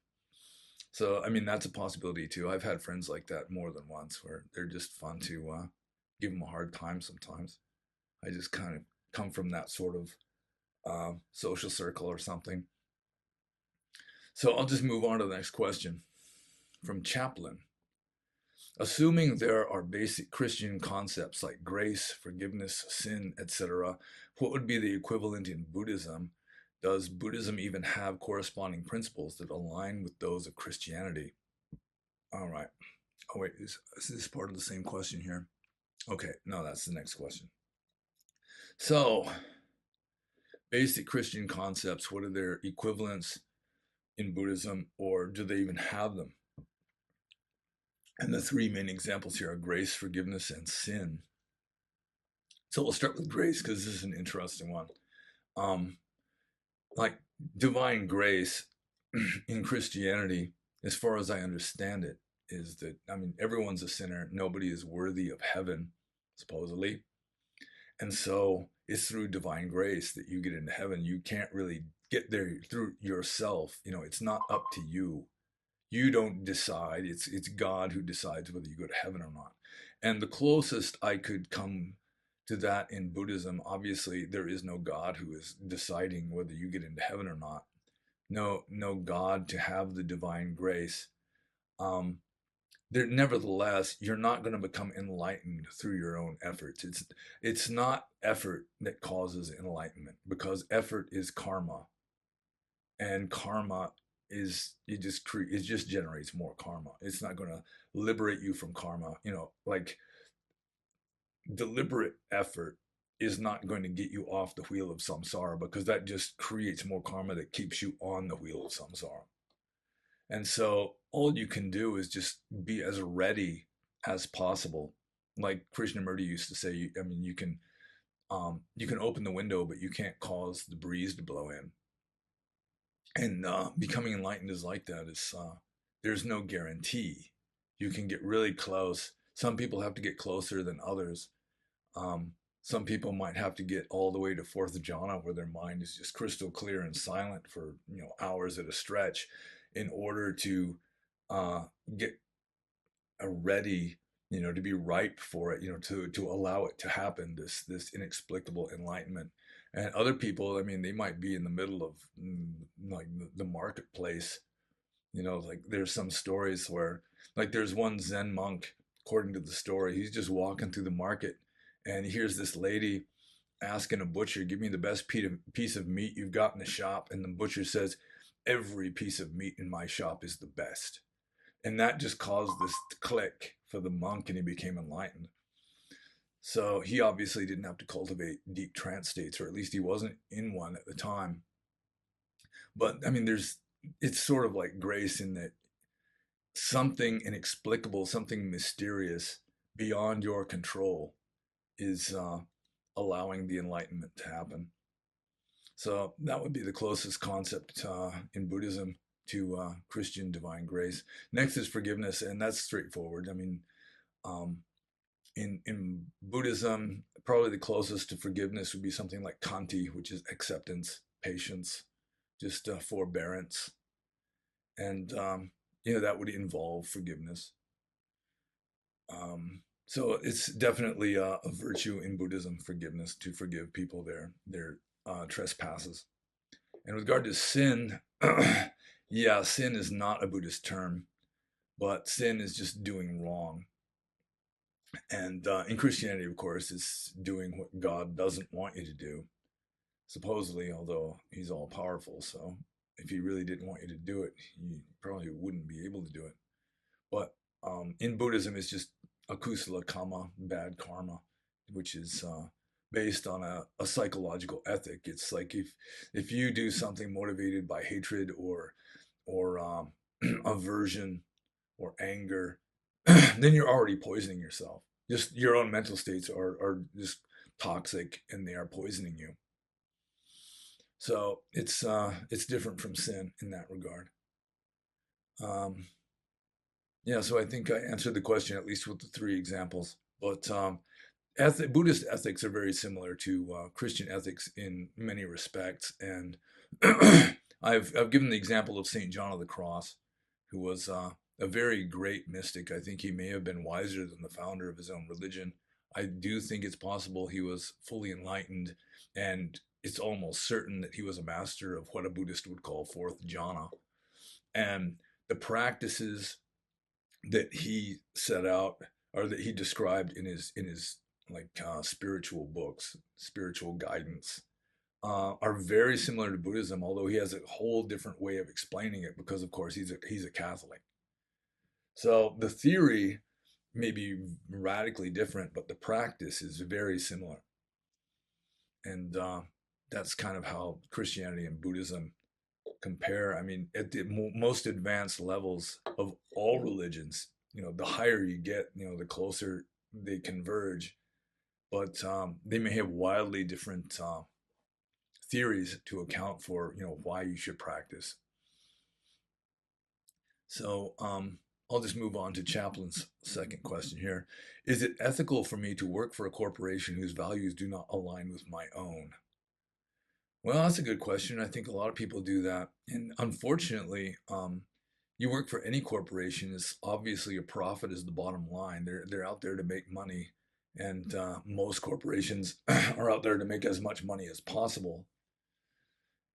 So I mean, that's a possibility too. I've had friends like that more than once, where they're just fun to give them a hard time sometimes. I just kind of come from that sort of social circle or something. So I'll just move on to the next question from Chaplin. Assuming there are basic Christian concepts like grace, forgiveness, sin, etc., what would be the equivalent in Buddhism? Does Buddhism even have corresponding principles that align with those of Christianity? All right. Oh, wait, is this part of the same question here? Okay, no, that's the next question. So, basic Christian concepts, what are their equivalents in Buddhism, or do they even have them? And the three main examples here are grace, forgiveness, and sin. So we'll start with grace because this is an interesting one. Um, like divine grace in Christianity, as far as I understand it, is that, I mean, everyone's a sinner. Nobody is worthy of heaven, supposedly. And so it's through divine grace that you get into heaven. You can't really get there through yourself. It's not up to you. You don't decide. It's God who decides whether you go to heaven or not. And the closest I could come to that in Buddhism, obviously there is no God who is deciding whether you get into heaven or not. No God to have the divine grace. Um, Nevertheless, you're not going to become enlightened through your own efforts. It's not effort that causes enlightenment, because effort is karma, and karma it just generates more karma. It's not going to liberate you from karma. Like deliberate effort is not going to get you off the wheel of samsara, because that just creates more karma that keeps you on the wheel of samsara. And so all you can do is just be as ready as possible. Like Krishnamurti used to say, I mean, you can open the window, but you can't cause the breeze to blow in. And becoming enlightened is like that. There's no guarantee. You can get really close. Some people have to get closer than others. Um, Some people might have to get all the way to fourth jhana where their mind is just crystal clear and silent for hours at a stretch in order to uh, get ready, to be ripe for it, to allow it to happen, this inexplicable enlightenment. And other people, I mean, they might be in the middle of like the marketplace. Like there's some stories where, like, there's one Zen monk, according to the story, he's just walking through the market and he hears this lady asking a butcher, "Give me the best piece of meat you've got in the shop." And the butcher says, "Every piece of meat in my shop is the best." And that just caused this click for the monk, and he became enlightened. So he obviously didn't have to cultivate deep trance states, or at least he wasn't in one at the time. But I mean, it's sort of like grace in that something inexplicable, something mysterious beyond your control is allowing the enlightenment to happen. So that would be the closest concept in Buddhism to Christian divine grace. Next is forgiveness, and that's straightforward. I mean, um, in Buddhism, probably the closest to forgiveness would be something like khanti, which is acceptance, patience, just forbearance, and that would involve forgiveness. So it's definitely a virtue in Buddhism, forgiveness, to forgive people their trespasses. And with regard to sin, yeah, sin is not a Buddhist term, but sin is just doing wrong. And in Christianity, of course, it's doing what God doesn't want you to do, supposedly, although he's all powerful. So if he really didn't want you to do it, you probably wouldn't be able to do it. But in Buddhism, it's just akusala kama, bad karma, which is based on a psychological ethic. It's like if you do something motivated by hatred or aversion or anger, then you're already poisoning yourself. Just your own mental states are just toxic, and they are poisoning you. So it's different from sin in that regard. Um, yeah, so I think I answered the question at least with the three examples. But Buddhist ethics are very similar to Christian ethics in many respects, and I've given the example of Saint John of the Cross, who was a very great mystic. I think he may have been wiser than the founder of his own religion. I do think it's possible he was fully enlightened, and it's almost certain that he was a master of what a Buddhist would call fourth jhana. And the practices that he set out, or that he described in his like spiritual books, spiritual guidance, are very similar to Buddhism, although he has a whole different way of explaining it because, of course, he's a Catholic. So the theory may be radically different, but the practice is very similar. And that's kind of how Christianity and Buddhism compare. I mean, at the most advanced levels of all religions, the higher you get, the closer they converge. But they may have wildly different theories to account for, why you should practice. So I'll just move on to Chaplin's second question here. Is it ethical for me to work for a corporation whose values do not align with my own? Well, that's a good question. I think a lot of people do that. And unfortunately, you work for any corporation, is obviously a profit is the bottom line. They're out there to make money, and most corporations are out there to make as much money as possible.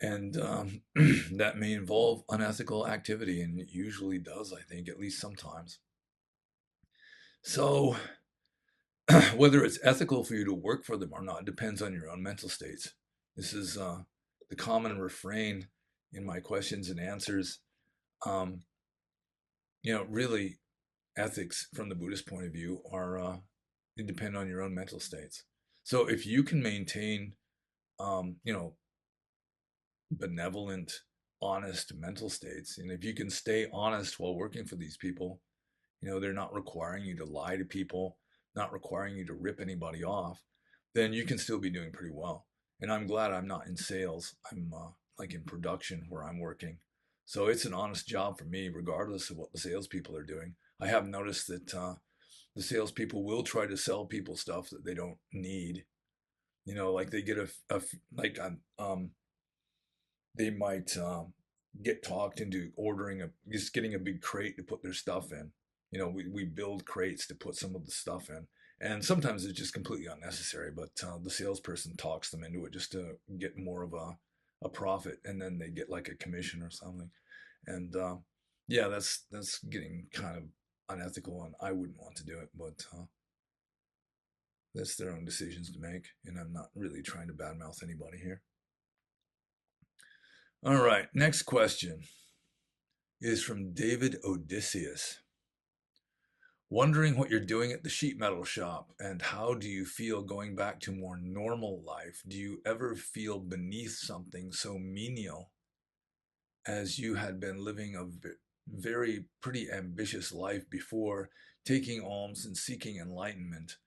And that may involve unethical activity, and it usually does, I think, at least sometimes. So whether it's ethical for you to work for them or not depends on your own mental states. This is the common refrain in my questions and answers. Um, really, ethics from the Buddhist point of view are they depend on your own mental states. So if you can maintain, um, you know, benevolent, honest mental states, and if you can stay honest while working for these people, they're not requiring you to lie to people, not requiring you to rip anybody off, then you can still be doing pretty well. And I'm glad I'm not in sales. I'm like in production where I'm working. So it's an honest job for me, regardless of what the salespeople are doing. I have noticed that the salespeople will try to sell people stuff that they don't need. Like they get like they might get talked into ordering just getting a big crate to put their stuff in. We build crates to put some of the stuff in, and sometimes it's just completely unnecessary. But the salesperson talks them into it just to get more of a profit, and then they get like a commission or something. And yeah, that's getting kind of unethical, and I wouldn't want to do it. But that's their own decisions to make, and I'm not really trying to badmouth anybody here. All right, next question is from David Odysseus. Wondering what you're doing at the sheet metal shop and how do you feel going back to more normal life? Do you ever feel beneath something so menial as you had been living a very pretty ambitious life before, taking alms and seeking enlightenment?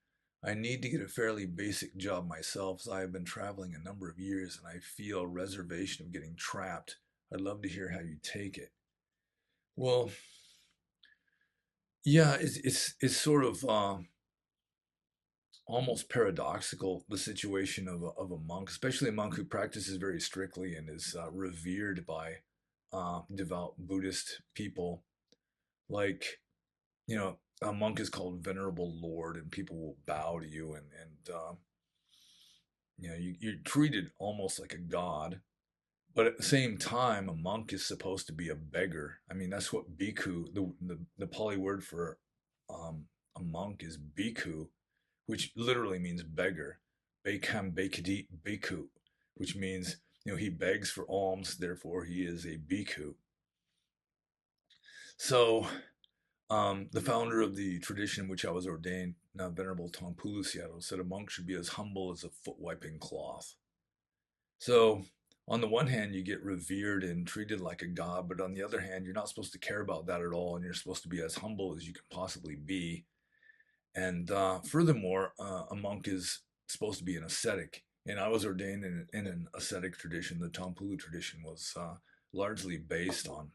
I need to get a fairly basic job myself as I have been traveling a number of years and I feel a reservation of getting trapped. I'd love to hear how you take it. Well, yeah, it's sort of almost paradoxical, the situation of a monk, especially a monk who practices very strictly and is revered by devout Buddhist people. Like, a monk is called Venerable Lord, and people will bow to you, and you're treated almost like a god. But at the same time, a monk is supposed to be a beggar. I mean, that's what bhikkhu, the Pali word for a monk is bhikkhu, which literally means beggar. Bekam bekadit bhikkhu, which means, he begs for alms, therefore he is a bhikkhu. So, the founder of the tradition in which I was ordained, now Venerable Taungpulu Sayadaw, said a monk should be as humble as a foot wiping cloth. So, on the one hand, you get revered and treated like a god, but on the other hand, you're not supposed to care about that at all, and you're supposed to be as humble as you can possibly be. And furthermore, a monk is supposed to be an ascetic. And I was ordained in an ascetic tradition. The Taungpulu tradition was largely based on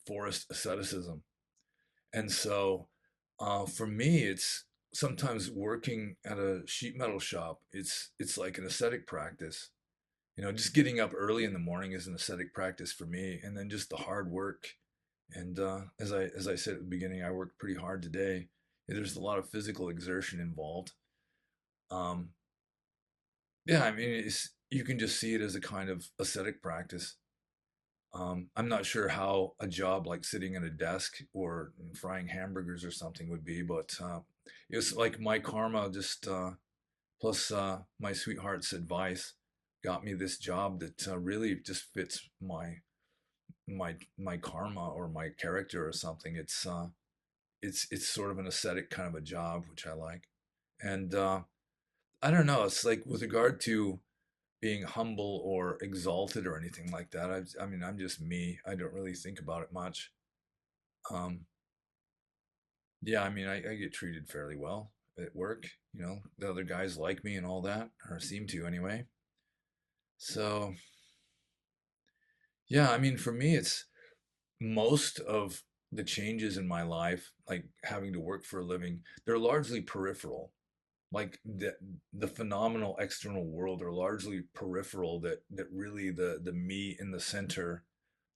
forest asceticism. And so for me, it's sometimes working at a sheet metal shop. It's like an ascetic practice. Just getting up early in the morning is an ascetic practice for me, and then just the hard work. And as I said at the beginning, I worked pretty hard today. There's a lot of physical exertion involved. Um, yeah, I mean, you can just see it as a kind of ascetic practice. I'm not sure how a job like sitting at a desk or frying hamburgers or something would be, but it's like my karma just plus my sweetheart's advice got me this job that really just fits my karma or my character or something. It's sort of an ascetic kind of a job, which I like. And I don't know. It's like with regard to being humble or exalted or anything like that. I mean, I'm just me. I don't really think about it much. Um, yeah, I mean, I get treated fairly well at work. The other guys like me and all that, or seem to anyway. So, yeah, I mean, for me, it's most of the changes in my life, like having to work for a living, they're largely peripheral. Like the phenomenal external world are largely peripheral, that really the me in the center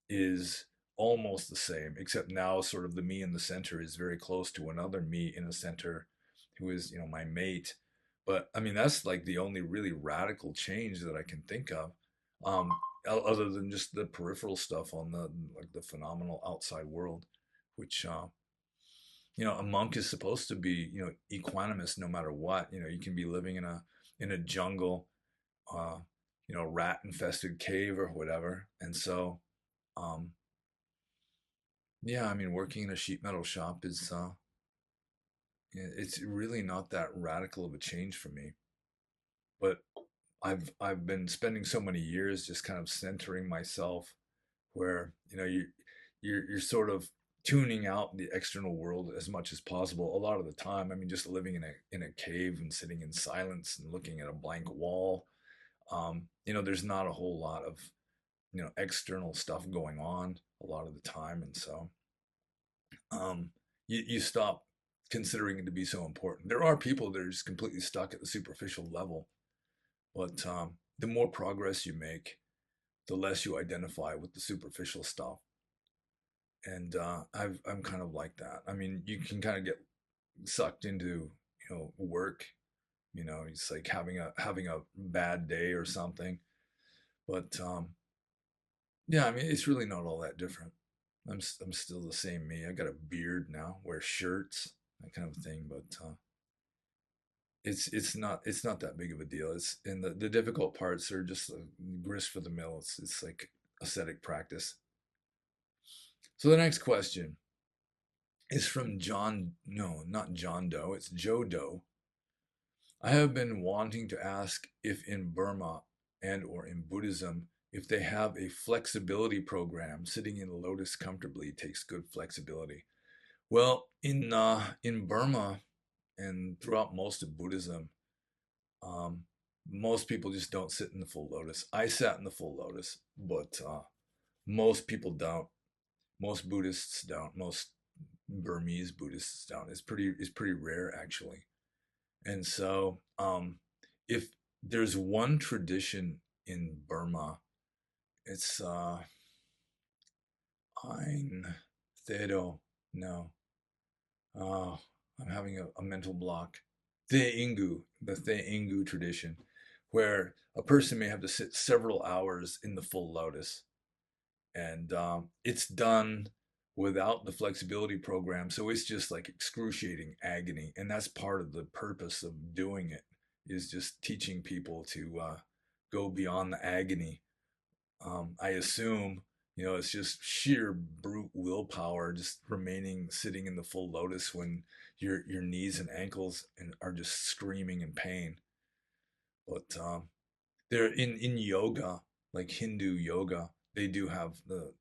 is almost the same, except now sort of the me in the center is very close to another me in the center who is, my mate. But I mean, that's like the only really radical change that I can think of. Um, Other than just the peripheral stuff on the like the phenomenal outside world, which a monk is supposed to be, equanimous no matter what. You can be living in a jungle, uh, rat infested cave or whatever. And so, um, yeah, I mean, working in a sheet metal shop is, it's really not that radical of a change for me. But I've been spending so many years just kind of centering myself, where you're sort of tuning out the external world as much as possible a lot of the time. I mean, just living in a cave and sitting in silence and looking at a blank wall. There's not a whole lot of external stuff going on a lot of the time, and so um, you stop considering it to be so important. There are people that are just completely stuck at the superficial level, But the more progress you make, the less you identify with the superficial stuff. And I'm kind of like that. I mean, you can kind of get sucked into, work. It's like having a bad day or something. But yeah, I mean, it's really not all that different. I'm still the same me. I got a beard now, wear shirts, that kind of thing. But it's not that big of a deal. It's and the difficult parts are just grist for the mill. It's like ascetic practice. So the next question is from John. No, not John Doe. It's Joe Doe. I have been wanting to ask if in Burma and or in Buddhism, if they have a flexibility program. Sitting in the lotus comfortably takes good flexibility. Well, in Burma and throughout most of Buddhism, um, most people just don't sit in the full lotus. I sat in the full lotus, but most people don't. Most Buddhists don't. Most Burmese Buddhists don't. It's pretty rare actually. And so, if there's one tradition in Burma, it's Ein Thedo. No, oh, I'm having a mental block. The Ingu tradition, where a person may have to sit several hours in the full lotus, and it's done without the flexibility program, so it's just like excruciating agony, and that's part of the purpose of doing it, is just teaching people to go beyond the agony. I assume, it's just sheer brute willpower, just remaining sitting in the full lotus when your knees and ankles are just screaming in pain. But they're in yoga, like Hindu yoga, they do have the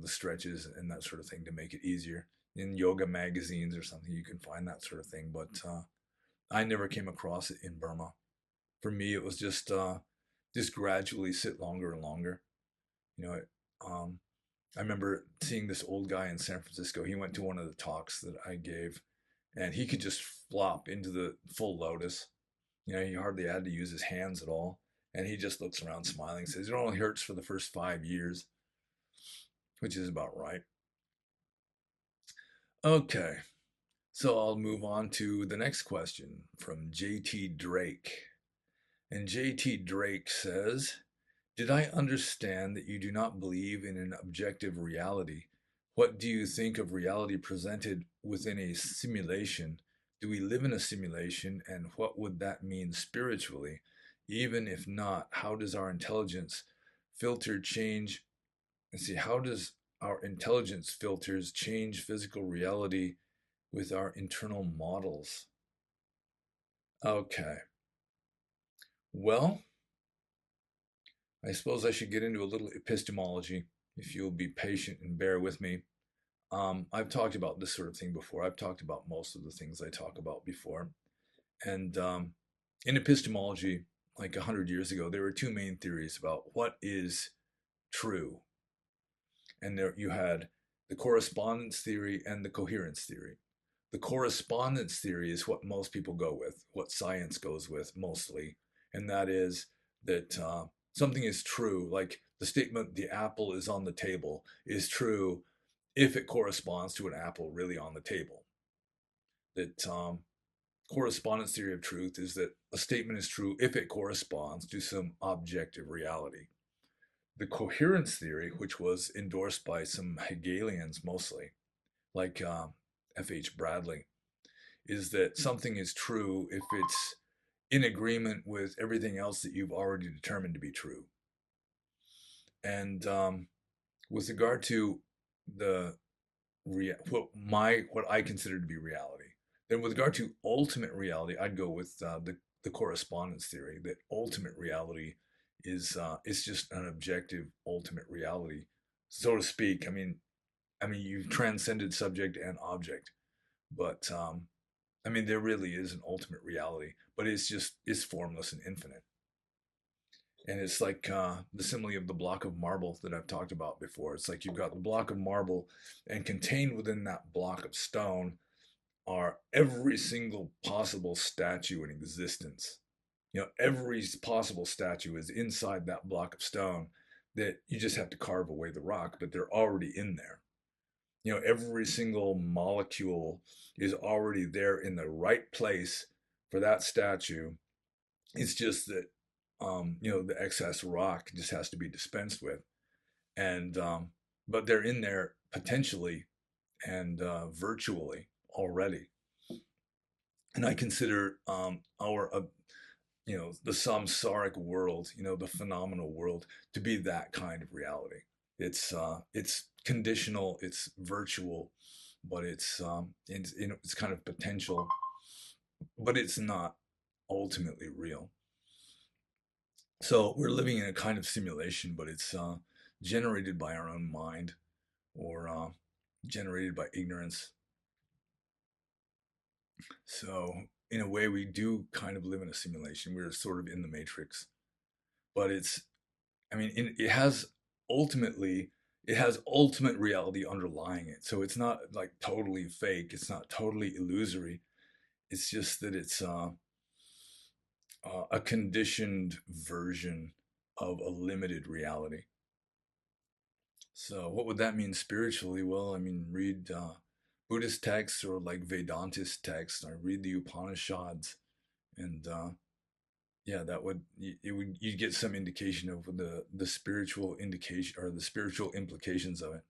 stretches and that sort of thing to make it easier. In yoga magazines or something, you can find that sort of thing. But I never came across it in Burma. For me, it was just gradually sit longer and longer. You know, I remember seeing this old guy in San Francisco. He went to one of the talks that I gave, and he could just flop into the full lotus. He hardly had to use his hands at all. And he just looks around smiling, says it only hurts for the first 5 years, which is about right. Okay, so I'll move on to the next question from JT Drake. And JT Drake says, did I understand that you do not believe in an objective reality? What do you think of reality presented within a simulation? Do we live in a simulation, and what would that mean spiritually? Even if not, how does our intelligence filter change? And see, how does our intelligence filters change physical reality with our internal models? Okay, well, I suppose I should get into a little epistemology if you'll be patient and bear with me. I've talked about this sort of thing before. I've talked about most of the things I talk about before. And in epistemology, like 100 years ago, there were two main theories about what is true. And there you had the correspondence theory and the coherence theory. The correspondence theory is what most people go with, what science goes with mostly, and that is that something is true, like the statement "the apple is on the table" is true if it corresponds to an apple really on the table. That correspondence theory of truth is that a statement is true if it corresponds to some objective reality. The coherence theory, which was endorsed by some Hegelians mostly, like F.H. Bradley, is that something is true if it's in agreement with everything else that you've already determined to be true. And with regard to the what I consider to be reality, then with regard to ultimate reality, I'd go with the correspondence theory. That ultimate reality is it's just an objective ultimate reality, so to speak. I mean, you've transcended subject and object, but I mean, there really is an ultimate reality, but it's formless and infinite. And it's like the simile of the block of marble that I've talked about before. It's like you've got the block of marble, and contained within that block of stone are every single possible statue in existence. Every possible statue is inside that block of stone that you just have to carve away the rock, but they're already in there. Every single molecule is already there in the right place for that statue. It's just that, the excess rock just has to be dispensed with. And, but they're in there potentially and virtually already. And I consider the samsaric world, the phenomenal world, to be that kind of reality. It's conditional, it's virtual, but it's kind of potential, but it's not ultimately real. So we're living in a kind of simulation, but it's generated by our own mind, or generated by ignorance. So in a way, we do kind of live in a simulation. We're sort of in the matrix, but it has ultimately, it has ultimate reality underlying it. So it's not like totally fake. It's not totally illusory. It's just that it's a conditioned version of a limited reality. So what would that mean spiritually? Well, read Buddhist texts, or like Vedantist texts. I read the Upanishads, and yeah, that would it would you get some indication of the spiritual indication, or the spiritual implications of it.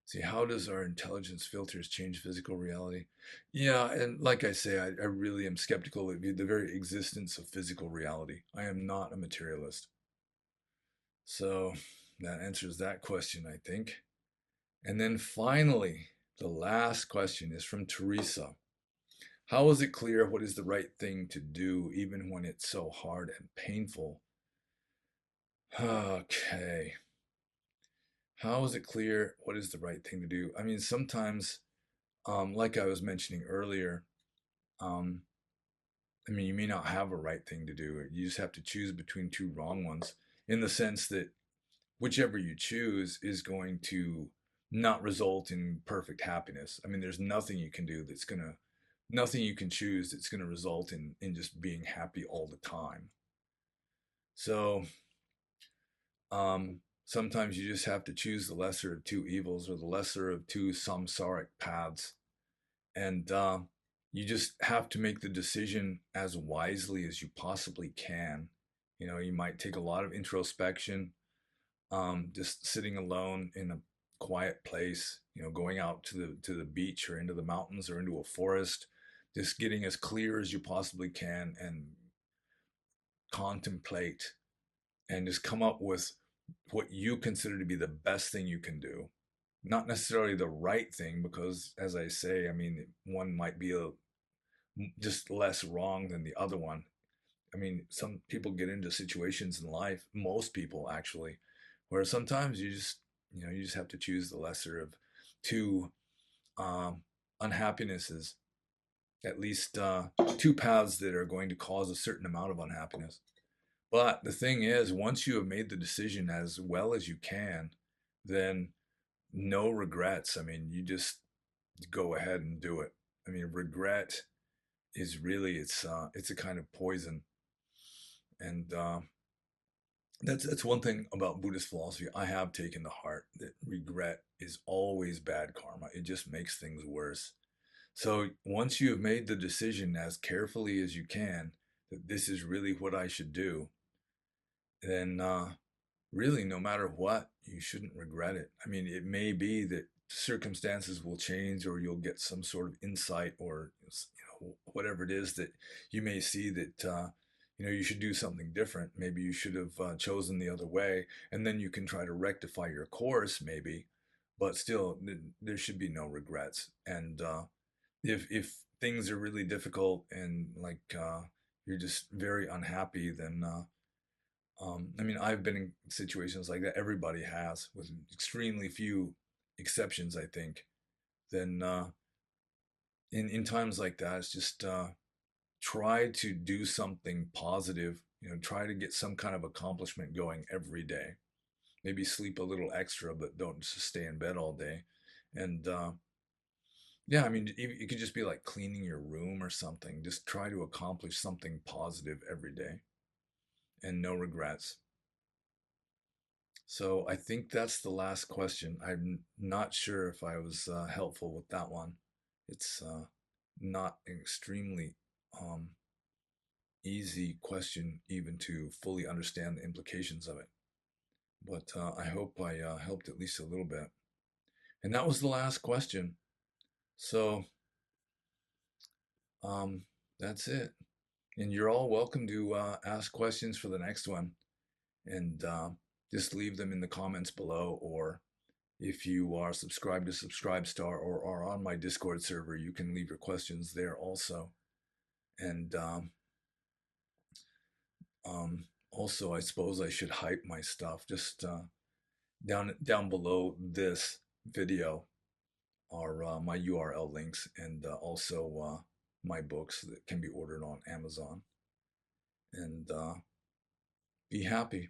See, how does our intelligence filters change physical reality? Yeah, and like I say, I really am skeptical of the very existence of physical reality. I am not a materialist. So that answers that question, I think. And then finally, the last question is from Teresa. How is it clear what is the right thing to do, even when it's so hard and painful? Okay. How is it clear what is the right thing to do? Sometimes, like I was mentioning earlier, um, you may not have a right thing to do. You just have to choose between two wrong ones, in the sense that whichever you choose is going to not result in perfect happiness. There's nothing you can do nothing you can choose that's gonna result in just being happy all the time. So, sometimes you just have to choose the lesser of two evils, or the lesser of two samsaric paths, and you just have to make the decision as wisely as you possibly can. You might take a lot of introspection, just sitting alone in a quiet place, going out to the beach, or into the mountains, or into a forest, just getting as clear as you possibly can, and contemplate, and just come up with what you consider to be the best thing you can do. Not necessarily the right thing, because as I say, one might be just less wrong than the other one. Some people get into situations in life, most people actually, where sometimes you just have to choose the lesser of two um, unhappinesses, at least two paths that are going to cause a certain amount of unhappiness. But the thing is, once you have made the decision as well as you can, then no regrets. You just go ahead and do it. Regret is really, it's a kind of poison, and that's one thing about Buddhist philosophy I have taken to heart, that regret is always bad karma. It just makes things worse. So once you have made the decision as carefully as you can that this is really what I should do, then really, no matter what, you shouldn't regret it. It may be that circumstances will change, or you'll get some sort of insight, or whatever it is that you may see that you should do something different. Maybe you should have chosen the other way, and then you can try to rectify your course, maybe. But still, there should be no regrets. And if things are really difficult, and like you're just very unhappy, then I've been in situations like that. Everybody has, with extremely few exceptions, I think. Then in times like that, it's just try to do something positive. Try to get some kind of accomplishment going every day. Maybe sleep a little extra, but don't just stay in bed all day. And Yeah, I mean, it could just be like cleaning your room or something. Just try to accomplish something positive every day and no regrets. So I think that's the last question. I'm not sure if I was helpful with that one. It's not an extremely um, easy question even to fully understand the implications of it. But I hope I helped at least a little bit. And that was the last question. So um, that's it. And you're all welcome to ask questions for the next one. And just leave them in the comments below. Or if you are subscribed to Subscribestar or are on my Discord server, you can leave your questions there also. And also, I suppose I should hype my stuff. Just down below this video are my URL links and also my books that can be ordered on Amazon. And be happy.